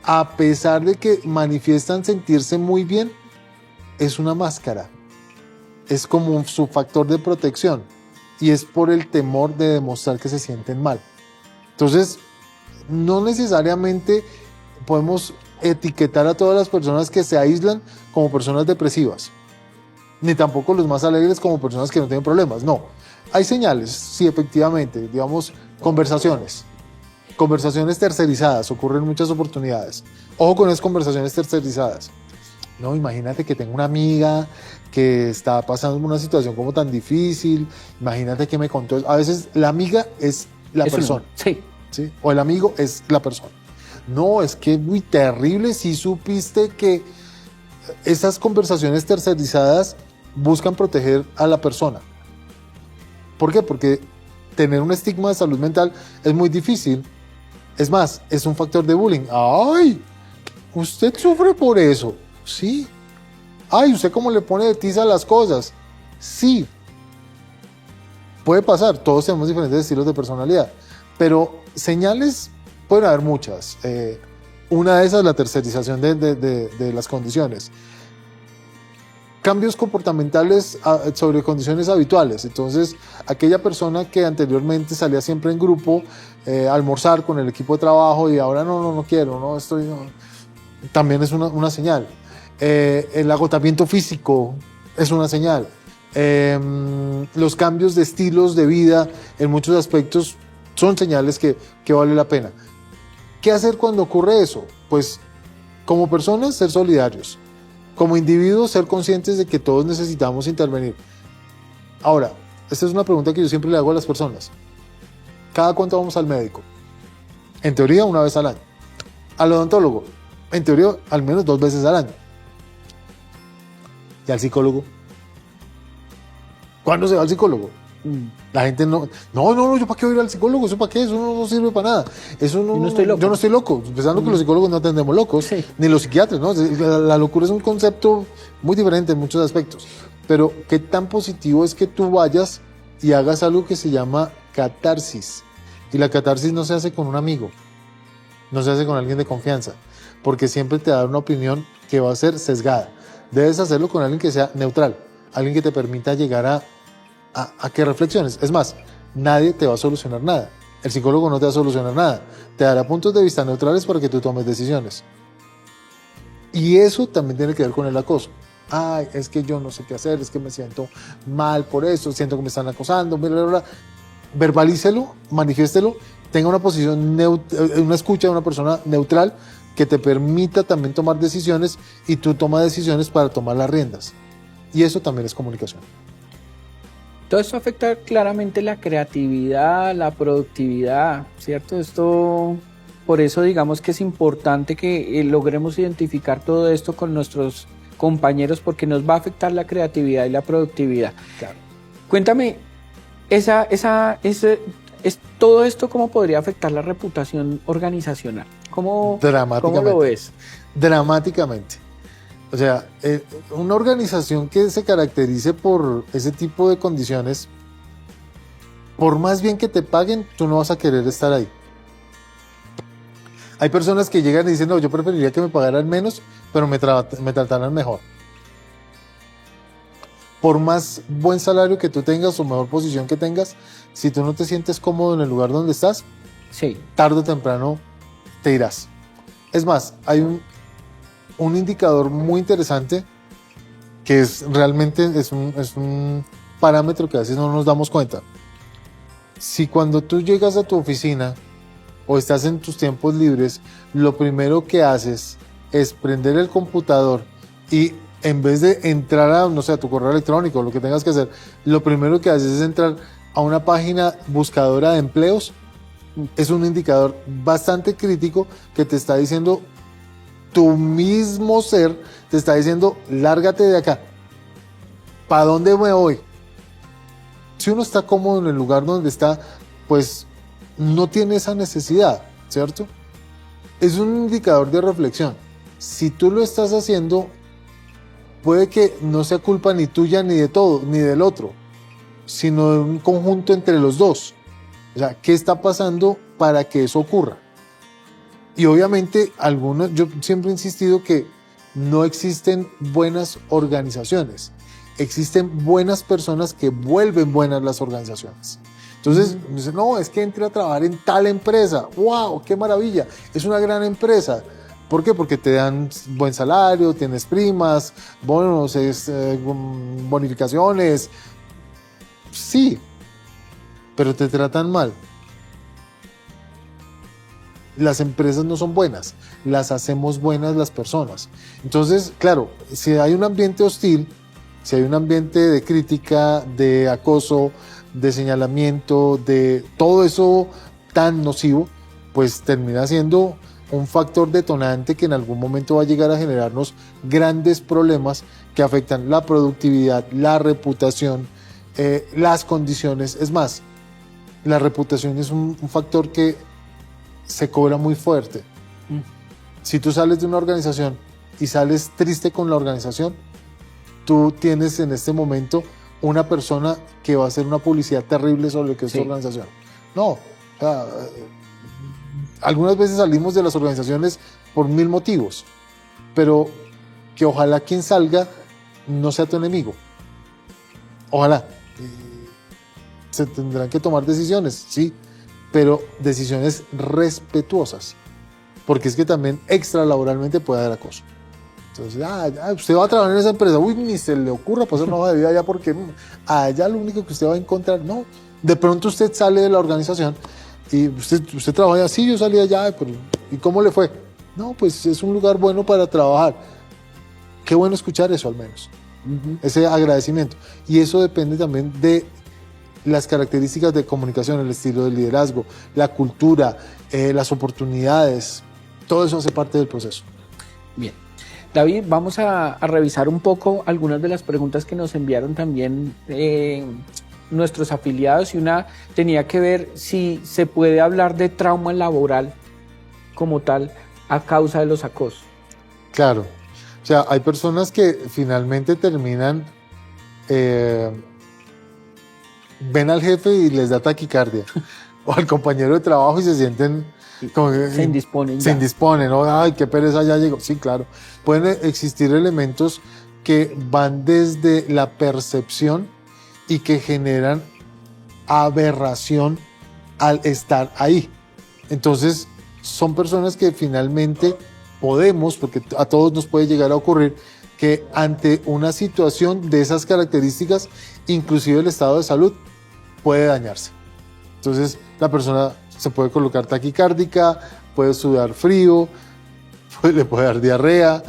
a pesar de que manifiestan sentirse muy bien, es una máscara. Es como su factor de protección, y es por el temor de demostrar que se sienten mal. Entonces, no necesariamente podemos etiquetar a todas las personas que se aíslan como personas depresivas, ni tampoco los más alegres como personas que no tienen problemas. No, hay señales, sí, efectivamente, digamos, conversaciones tercerizadas, ocurren muchas oportunidades. Ojo con esas conversaciones tercerizadas. No, imagínate que tengo una amiga que está pasando una situación como tan difícil, imagínate que me contó. A veces la amiga es la persona. Sí. ¿Sí? O el amigo es la persona. No, es que es muy terrible si supiste que esas conversaciones tercerizadas buscan proteger a la persona. ¿Por qué? Porque tener un estigma de salud mental es muy difícil. Es más, es un factor de bullying. ¡Ay! ¿Usted sufre por eso? Sí. Ay, ¿usted cómo le pone de tiza a las cosas? Sí. Puede pasar, todos tenemos diferentes estilos de personalidad, pero señales pueden haber muchas. Una de esas es la tercerización de las condiciones. cambios comportamentales sobre condiciones habituales. Entonces, aquella persona que anteriormente salía siempre en grupo a almorzar con el equipo de trabajo y ahora no quiero, no estoy, no, también es una señal. El agotamiento físico es una señal. Los cambios de estilos de vida en muchos aspectos son señales que vale la pena. ¿Qué hacer cuando ocurre eso? Pues como personas ser solidarios, como individuos ser conscientes de que todos necesitamos intervenir. Ahora, esta es una pregunta que yo siempre le hago a las personas. ¿Cada cuánto vamos al médico? En teoría, una vez al año. Al odontólogo, en teoría, al menos 2 veces al año. ¿Y al psicólogo? ¿Cuándo se va al psicólogo? La gente no, yo para qué voy a ir al psicólogo, eso para qué, eso no sirve para nada. Eso no estoy loco. Yo no estoy loco, pensando que los psicólogos no atendemos locos, sí, ni los psiquiatras, ¿no? La locura es un concepto muy diferente en muchos aspectos. Pero qué tan positivo es que tú vayas y hagas algo que se llama catarsis. Y la catarsis no se hace con un amigo, no se hace con alguien de confianza, porque siempre te da una opinión que va a ser sesgada. Debes hacerlo con alguien que sea neutral, alguien que te permita llegar a que reflexiones. Es más, nadie te va a solucionar nada. El psicólogo no te va a solucionar nada. Te dará puntos de vista neutrales para que tú tomes decisiones. Y eso también tiene que ver con el acoso. Ay, es que yo no sé qué hacer, es que me siento mal por eso, siento que me están acosando, bla, bla, bla. Verbalícelo, manifiéstelo, tenga una posición, una escucha de una persona neutral que te permita también tomar decisiones y tú tomas decisiones para tomar las riendas. Y eso también es comunicación. Todo esto afecta claramente la creatividad, la productividad, ¿cierto? Esto, por eso digamos que es importante que logremos identificar todo esto con nuestros compañeros porque nos va a afectar la creatividad y la productividad. Claro. Cuéntame, todo esto ¿cómo podría afectar la reputación organizacional? ¿Cómo lo ves? Dramáticamente. O sea, una organización que se caracterice por ese tipo de condiciones, por más bien que te paguen, tú no vas a querer estar ahí. Hay personas que llegan y dicen, no, yo preferiría que me pagaran menos, pero me trataran mejor. Por más buen salario que tú tengas o mejor posición que tengas, si tú no te sientes cómodo en el lugar donde estás, sí, tarde o temprano te irás. Es más, hay un indicador muy interesante que realmente es un parámetro que a veces no nos damos cuenta. Si cuando tú llegas a tu oficina o estás en tus tiempos libres, lo primero que haces es prender el computador y en vez de entrar a, no sé, a tu correo electrónico, lo que tengas que hacer, lo primero que haces es entrar a una página buscadora de empleos, es un indicador bastante crítico que te está diciendo, tu mismo ser te está diciendo, lárgate de acá. ¿Para dónde me voy? Si uno está cómodo en el lugar donde está, pues no tiene esa necesidad, ¿cierto? Es un indicador de reflexión. Si tú lo estás haciendo, puede que no sea culpa ni tuya ni de todo, ni del otro, sino de un conjunto entre los dos. O sea, ¿qué está pasando para que eso ocurra? Y obviamente yo siempre he insistido que no existen buenas organizaciones, existen buenas personas que vuelven buenas las organizaciones. Entonces, dicen, no, es que entré a trabajar en tal empresa, wow, qué maravilla, es una gran empresa. ¿Por qué? Porque te dan buen salario, tienes primas, bonos, bonificaciones. Sí, pero te tratan mal. Las empresas no son buenas, las hacemos buenas las personas. Entonces, claro, si hay un ambiente hostil, si hay un ambiente de crítica, de acoso, de señalamiento, de todo eso tan nocivo, pues termina siendo un factor detonante que en algún momento va a llegar a generarnos grandes problemas que afectan la productividad, la reputación, las condiciones. Es más, la reputación es un factor que se cobra muy fuerte. Si tú sales de una organización y sales triste con la organización, tú tienes en este momento una persona que va a hacer una publicidad terrible sobre lo que es tu organización. No, algunas veces salimos de las organizaciones por 1000 motivos, pero que ojalá quien salga no sea tu enemigo. Ojalá. Se tendrán que tomar decisiones, sí, pero decisiones respetuosas, porque es que también extralaboralmente puede haber acoso. Entonces, usted va a trabajar en esa empresa, uy, ni se le ocurra pasar una hoja de vida allá porque allá lo único que usted va a encontrar, no. De pronto usted sale de la organización y usted trabaja allá, sí, yo salí allá, pero ¿y cómo le fue? No, pues es un lugar bueno para trabajar. Qué bueno escuchar eso al menos, ese agradecimiento. Y eso depende también de las características de comunicación, el estilo de liderazgo, la cultura, las oportunidades, todo eso hace parte del proceso. Bien. David, vamos a revisar un poco algunas de las preguntas que nos enviaron también nuestros afiliados, y una tenía que ver si se puede hablar de trauma laboral como tal a causa de los acosos. Claro, o sea, hay personas que finalmente terminan, ven al jefe y les da taquicardia, o al compañero de trabajo y se sienten como que se indisponen. Se indisponen, ¿no? Ay, qué pereza, ya llegó. Sí, claro. Pueden existir elementos que van desde la percepción y que generan aberración al estar ahí. Entonces, son personas que finalmente podemos, porque a todos nos puede llegar a ocurrir, que ante una situación de esas características, inclusive el estado de salud puede dañarse. Entonces, la persona se puede colocar taquicárdica, puede sudar frío, le puede dar diarrea,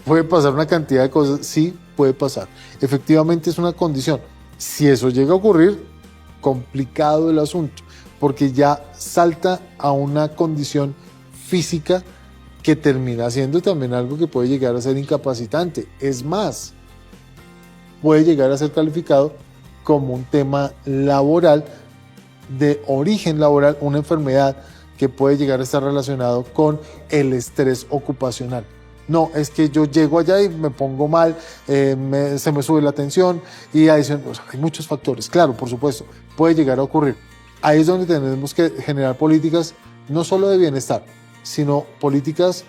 puede pasar una cantidad de cosas. Sí, puede pasar. Efectivamente es una condición. Si eso llega a ocurrir, complicado el asunto, porque ya salta a una condición física que termina siendo también algo que puede llegar a ser incapacitante. Es más, puede llegar a ser calificado como un tema laboral, de origen laboral, una enfermedad que puede llegar a estar relacionado con el estrés ocupacional. No, es que yo llego allá y me pongo mal, se me sube la tensión y hay muchos factores. Claro, por supuesto, puede llegar a ocurrir. Ahí es donde tenemos que generar políticas no solo de bienestar, sino políticas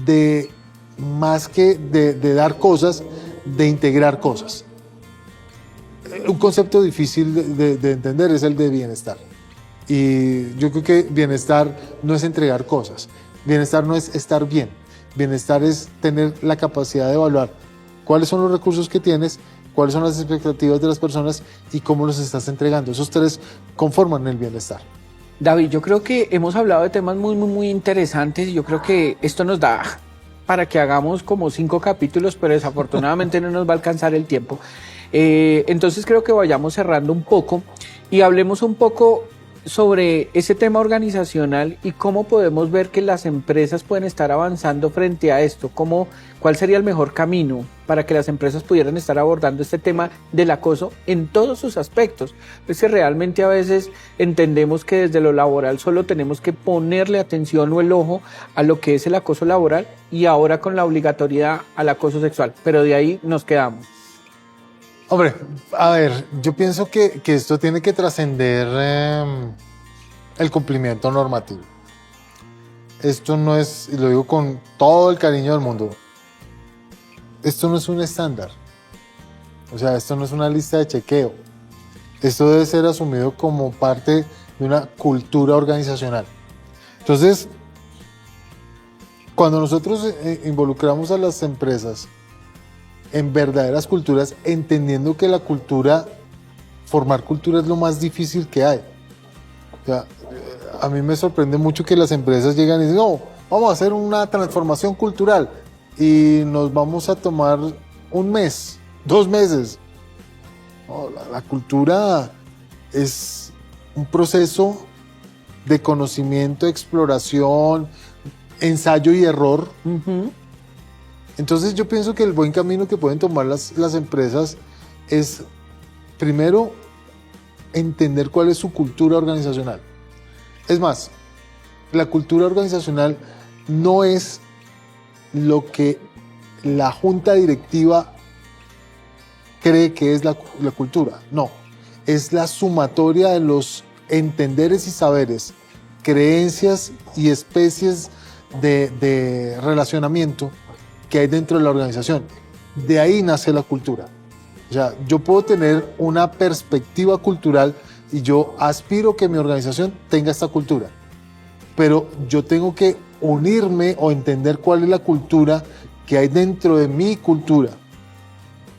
de más que de dar cosas, de integrar cosas. Un concepto difícil de entender es el de bienestar. Y yo creo que bienestar no es entregar cosas. Bienestar no es estar bien. Bienestar es tener la capacidad de evaluar cuáles son los recursos que tienes, cuáles son las expectativas de las personas y cómo los estás entregando. Esos tres conforman el bienestar. David, yo creo que hemos hablado de temas muy interesantes y yo creo que esto nos da para que hagamos como 5 capítulos, pero desafortunadamente no nos va a alcanzar el tiempo. Entonces creo que vayamos cerrando un poco y hablemos un poco sobre ese tema organizacional y cómo podemos ver que las empresas pueden estar avanzando frente a esto, cuál sería el mejor camino para que las empresas pudieran estar abordando este tema del acoso en todos sus aspectos. Es que realmente a veces entendemos que desde lo laboral solo tenemos que ponerle atención o el ojo a lo que es el acoso laboral y ahora con la obligatoriedad al acoso sexual, pero de ahí nos quedamos. Hombre, a ver, yo pienso que esto tiene que trascender el cumplimiento normativo. Esto no es, y lo digo con todo el cariño del mundo, esto no es un estándar. O sea, esto no es una lista de chequeo. Esto debe ser asumido como parte de una cultura organizacional. Entonces, cuando nosotros involucramos a las empresas en verdaderas culturas, entendiendo que la cultura, formar cultura es lo más difícil que hay. O sea, a mí me sorprende mucho que las empresas llegan y dicen, no, vamos a hacer una transformación cultural y nos vamos a tomar 1 mes, 2 meses. No, la cultura es un proceso de conocimiento, exploración, ensayo y error. Entonces yo pienso que el buen camino que pueden tomar las empresas es, primero, entender cuál es su cultura organizacional. Es más, la cultura organizacional no es lo que la junta directiva cree que es la cultura, no. Es la sumatoria de los entenderes y saberes, creencias y especies de relacionamiento que hay dentro de la organización. De ahí nace la cultura. O sea, yo puedo tener una perspectiva cultural y yo aspiro que mi organización tenga esta cultura, pero yo tengo que unirme o entender cuál es la cultura que hay dentro de mi cultura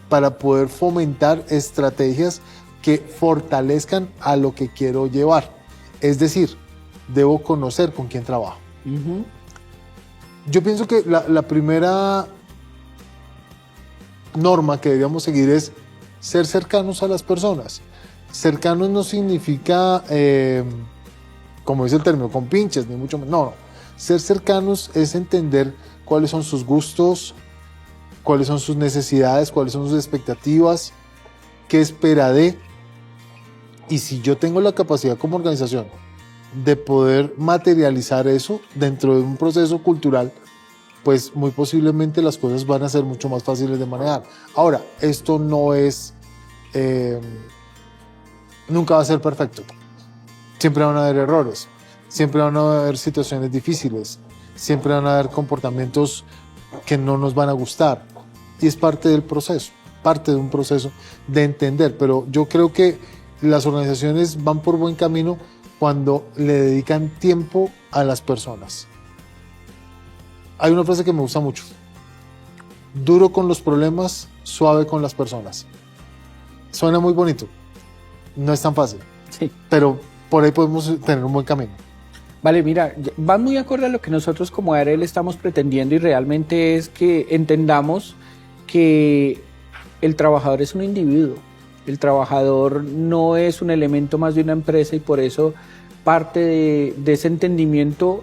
para poder fomentar estrategias que fortalezcan a lo que quiero llevar. Es decir, debo conocer con quién trabajo. Ujú. Yo pienso que la primera norma que deberíamos seguir es ser cercanos a las personas. Cercanos no significa, como dice el término, con pinches, ni mucho menos. No. Ser cercanos es entender cuáles son sus gustos, cuáles son sus necesidades, cuáles son sus expectativas, qué espera de. Y si yo tengo la capacidad como organización de poder materializar eso dentro de un proceso cultural, pues muy posiblemente las cosas van a ser mucho más fáciles de manejar. Ahora, esto no es, nunca va a ser perfecto. Siempre van a haber errores, siempre van a haber situaciones difíciles, siempre van a haber comportamientos que no nos van a gustar. Y es parte del proceso, parte de un proceso de entender. Pero yo creo que las organizaciones van por buen camino cuando le dedican tiempo a las personas. Hay una frase que me gusta mucho: duro con los problemas, suave con las personas. Suena muy bonito, no es tan fácil, Sí. pero por ahí podemos tener un buen camino. Vale, mira, va muy acorde a lo que nosotros como ARL estamos pretendiendo, y realmente es que entendamos que el trabajador es un individuo. El trabajador no es un elemento más de una empresa, y por eso parte de ese entendimiento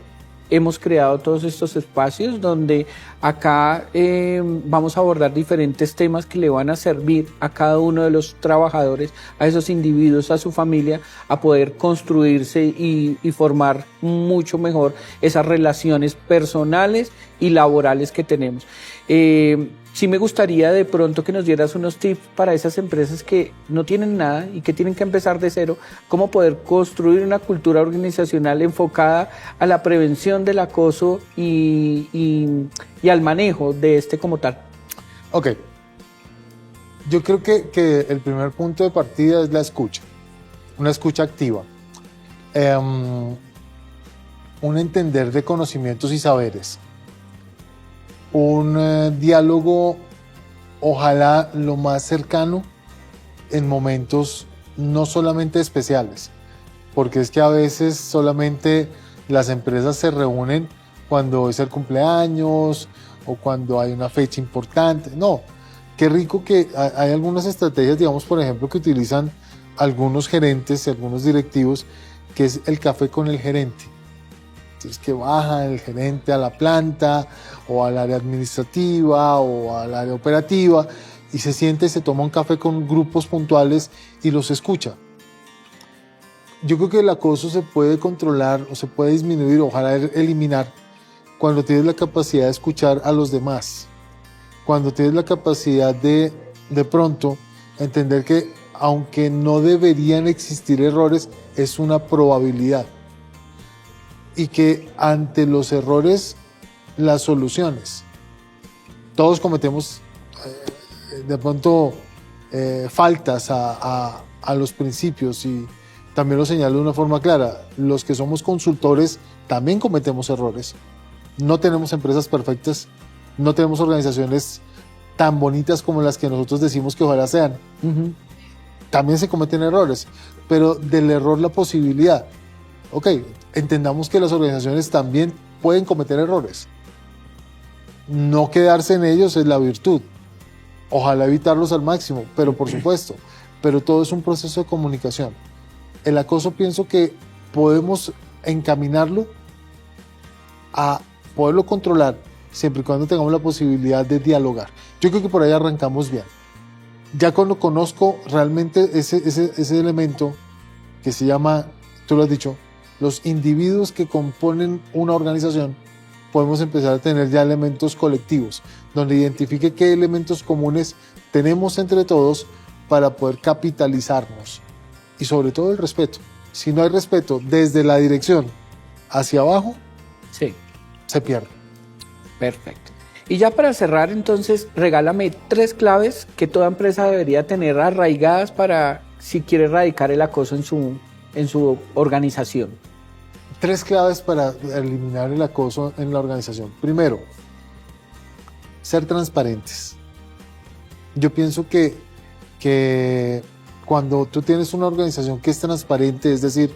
hemos creado todos estos espacios donde acá vamos a abordar diferentes temas que le van a servir a cada uno de los trabajadores, a esos individuos, a su familia, a poder construirse y formar mucho mejor esas relaciones personales y laborales que tenemos. Sí me gustaría de pronto que nos dieras unos tips para esas empresas que no tienen nada y que tienen que empezar de cero, cómo poder construir una cultura organizacional enfocada a la prevención del acoso y al manejo de este como tal. Ok, yo creo que el primer punto de partida es la escucha, una escucha activa, un entender de conocimientos y saberes, un diálogo ojalá lo más cercano en momentos no solamente especiales, porque es que a veces solamente las empresas se reúnen cuando es el cumpleaños o cuando hay una fecha importante. No, qué rico que hay algunas estrategias, digamos, por ejemplo, que utilizan algunos gerentes y algunos directivos, que es el café con el gerente. Es que baja el gerente a la planta o al área administrativa o al área operativa y se siente y se toma un café con grupos puntuales y los escucha. Yo creo que el acoso se puede controlar o se puede disminuir, ojalá eliminar, cuando tienes la capacidad de escuchar a los demás, cuando tienes la capacidad de pronto entender que aunque no deberían existir errores, es una probabilidad. Y que ante los errores, las soluciones. Todos cometemos de pronto faltas a los principios, y también lo señalo de una forma clara. Los que somos consultores también cometemos errores. No tenemos empresas perfectas, no tenemos organizaciones tan bonitas como las que nosotros decimos que ojalá sean. Uh-huh. También se cometen errores, pero del error la posibilidad. Ok, entendamos que las organizaciones también pueden cometer errores. No quedarse en ellos es la virtud. Ojalá evitarlos al máximo, pero por supuesto. Pero todo es un proceso de comunicación. El acoso pienso que podemos encaminarlo a poderlo controlar siempre y cuando tengamos la posibilidad de dialogar. Yo creo que por ahí arrancamos bien. Ya cuando conozco realmente ese elemento que se llama, tú lo has dicho, los individuos que componen una organización, podemos empezar a tener ya elementos colectivos, donde identifique qué elementos comunes tenemos entre todos para poder capitalizarnos. Y sobre todo el respeto. Si no hay respeto desde la dirección hacia abajo, Sí. se pierde. Perfecto. Y ya para cerrar, entonces, regálame 3 claves que toda empresa debería tener arraigadas para si quiere erradicar el acoso en su organización. 3 claves para eliminar el acoso en la organización. Primero, ser transparentes. Yo pienso que cuando tú tienes una organización que es transparente, es decir,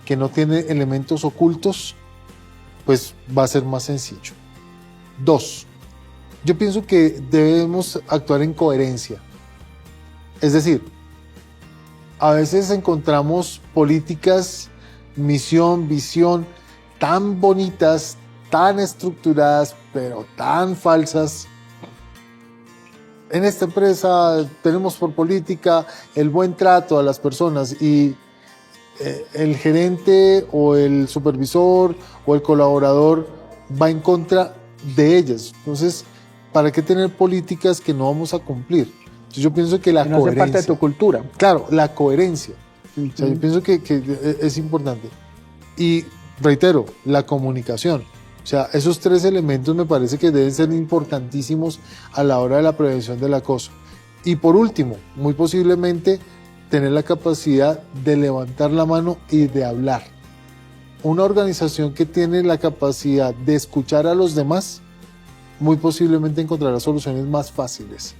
que no tiene elementos ocultos, pues va a ser más sencillo. 2, yo pienso que debemos actuar en coherencia. Es decir, a veces encontramos políticas, misión, visión, tan bonitas, tan estructuradas, pero tan falsas. En esta empresa tenemos por política el buen trato a las personas y el gerente o el supervisor o el colaborador va en contra de ellas. Entonces, ¿para qué tener políticas que no vamos a cumplir? Entonces, yo pienso que la no hace coherencia... parte de tu cultura. Claro, la coherencia. O sea, yo pienso que es importante. Y reitero, la comunicación. O sea, esos 3 elementos me parece que deben ser importantísimos a la hora de la prevención del acoso. Y por último, muy posiblemente, tener la capacidad de levantar la mano y de hablar. Una organización que tiene la capacidad de escuchar a los demás, muy posiblemente encontrará soluciones más fáciles.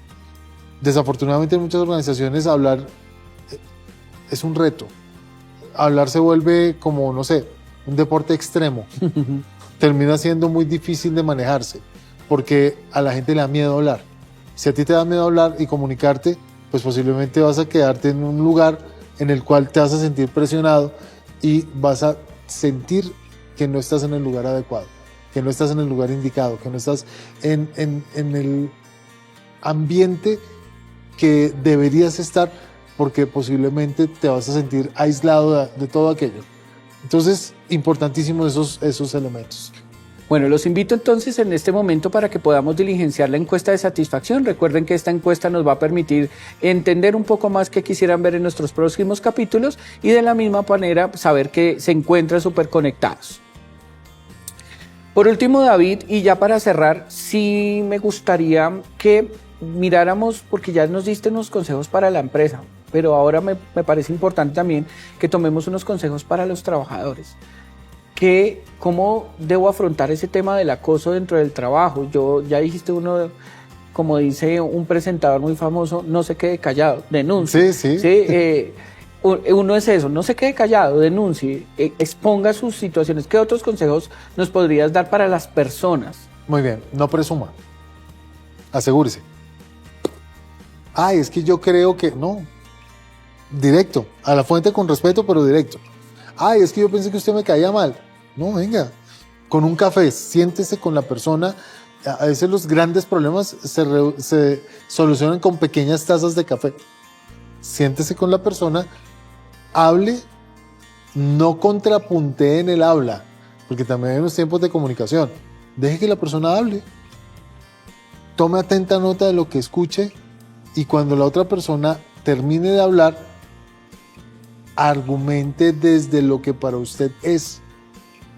Desafortunadamente en muchas organizaciones hablar es un reto. Hablar se vuelve como, no sé, un deporte extremo. Termina siendo muy difícil de manejarse porque a la gente le da miedo hablar. Si a ti te da miedo hablar y comunicarte, pues posiblemente vas a quedarte en un lugar en el cual te vas a sentir presionado y vas a sentir que no estás en el lugar adecuado, que no estás en el lugar indicado, que no estás en el ambiente que deberías estar, porque posiblemente te vas a sentir aislado de todo aquello. Entonces, importantísimos esos elementos. Bueno, los invito entonces en este momento para que podamos diligenciar la encuesta de satisfacción. Recuerden que esta encuesta nos va a permitir entender un poco más qué quisieran ver en nuestros próximos capítulos y de la misma manera saber que se encuentran súper conectados. Por último, David, y ya para cerrar, sí me gustaría que miráramos, porque ya nos diste unos consejos para la empresa, pero ahora me parece importante también que tomemos unos consejos para los trabajadores. ¿Cómo debo afrontar ese tema del acoso dentro del trabajo? Ya dijiste uno, como dice un presentador muy famoso, no se quede callado, denuncie. Sí. Uno es eso, no se quede callado, denuncie, exponga sus situaciones. ¿Qué otros consejos nos podrías dar para las personas? Muy bien, no presuma, asegúrese. Es que yo creo que no. Directo, a la fuente con respeto, pero directo. Es que yo pensé que usted me caía mal. No, venga, con un café, siéntese con la persona. A veces los grandes problemas se solucionan con pequeñas tazas de café. Siéntese con la persona, hable, no contrapuntee en el habla, porque también hay unos tiempos de comunicación. Deje que la persona hable. Tome atenta nota de lo que escuche y cuando la otra persona termine de hablar, argumente desde lo que para usted es,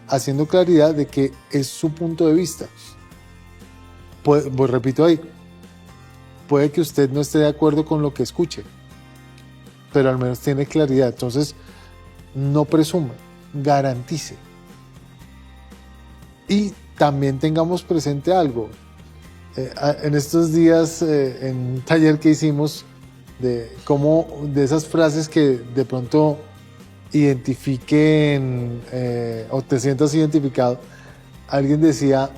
haciendo claridad de que es su punto de vista. Pues repito ahí, puede que usted no esté de acuerdo con lo que escuche, pero al menos tiene claridad. Entonces, no presuma, garantice. Y también tengamos presente algo. En estos días, en un taller que hicimos, de esas frases que de pronto identifiquen o te sientas identificado, alguien decía,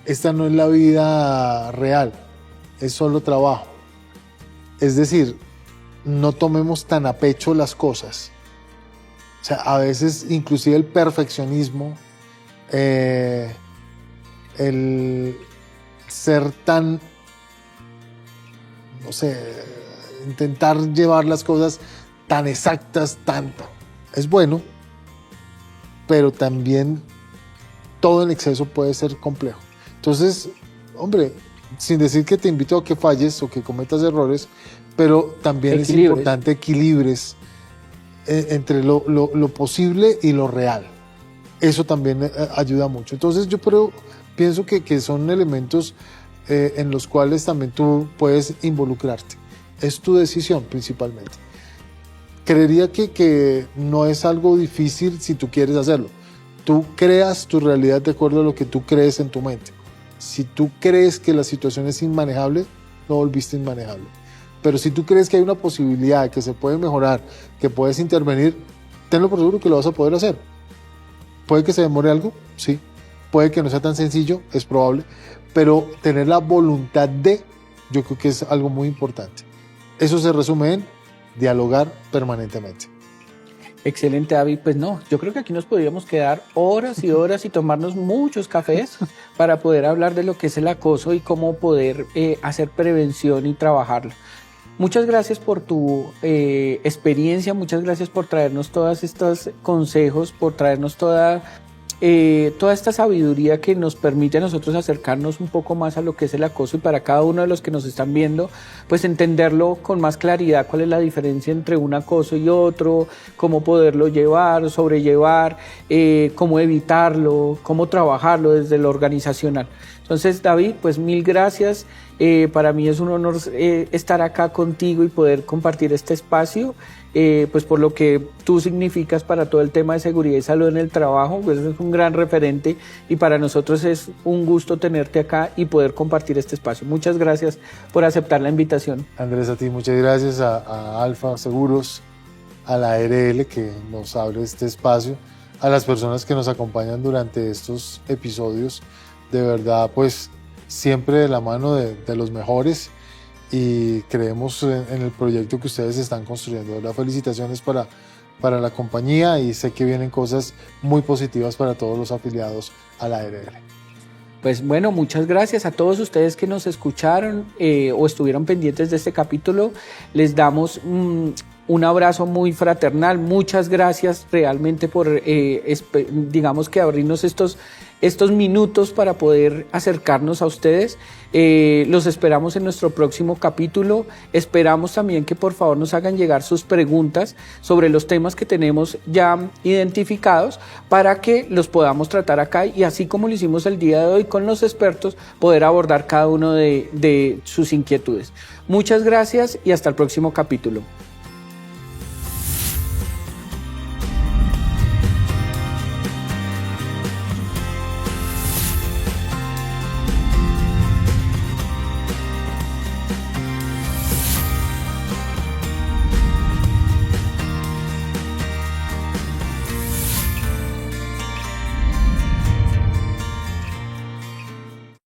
esta no es la vida real, es solo trabajo. Es decir, no tomemos tan a pecho las cosas. O sea, a veces inclusive el perfeccionismo, el ser tan, no sé, intentar llevar las cosas tan exactas, tanto, es bueno, pero también todo en exceso puede ser complejo. Entonces, hombre, sin decir que te invito a que falles o que cometas errores, pero también es importante equilibres entre lo posible y lo real. Eso también ayuda mucho. Entonces yo pienso que son elementos en los cuales también tú puedes involucrarte. Es tu decisión principalmente. Creería que no es algo difícil si tú quieres hacerlo. Tú creas tu realidad de acuerdo a lo que tú crees en tu mente. Si tú crees que la situación es inmanejable, lo volviste inmanejable. Pero si tú crees que hay una posibilidad, que se puede mejorar, que puedes intervenir, tenlo por seguro que lo vas a poder hacer. ¿Puede que se demore algo? Sí. Puede que no sea tan sencillo, es probable. Pero tener la voluntad de, yo creo que es algo muy importante. Eso se resume en dialogar permanentemente. Excelente, David. Pues no, yo creo que aquí nos podríamos quedar horas y horas y tomarnos muchos cafés para poder hablar de lo que es el acoso y cómo poder hacer prevención y trabajarlo. Muchas gracias por tu experiencia, muchas gracias por traernos todos estos consejos, por traernos toda esta sabiduría que nos permite a nosotros acercarnos un poco más a lo que es el acoso, y para cada uno de los que nos están viendo, pues entenderlo con más claridad, cuál es la diferencia entre un acoso y otro, cómo poderlo llevar, sobrellevar, cómo evitarlo, cómo trabajarlo desde lo organizacional. Entonces, David, pues mil gracias. Para mí es un honor estar acá contigo y poder compartir este espacio, pues por lo que tú significas para todo el tema de seguridad y salud en el trabajo, pues es un gran referente, y para nosotros es un gusto tenerte acá y poder compartir este espacio. Muchas gracias por aceptar la invitación. Andrés, a ti muchas gracias, a Alfa Seguros, a la ARL que nos abre este espacio, a las personas que nos acompañan durante estos episodios. De verdad, pues siempre de la mano de los mejores, y creemos en el proyecto que ustedes están construyendo. Las felicitaciones para la compañía, y sé que vienen cosas muy positivas para todos los afiliados a la ARL. Pues bueno, muchas gracias a todos ustedes que nos escucharon o estuvieron pendientes de este capítulo. Les damos un abrazo muy fraternal. Muchas gracias realmente por, digamos que abrirnos estos minutos para poder acercarnos a ustedes. Los esperamos en nuestro próximo capítulo. Esperamos también que por favor nos hagan llegar sus preguntas sobre los temas que tenemos ya identificados para que los podamos tratar acá, y así como lo hicimos el día de hoy con los expertos, poder abordar cada uno de sus inquietudes. Muchas gracias y hasta el próximo capítulo.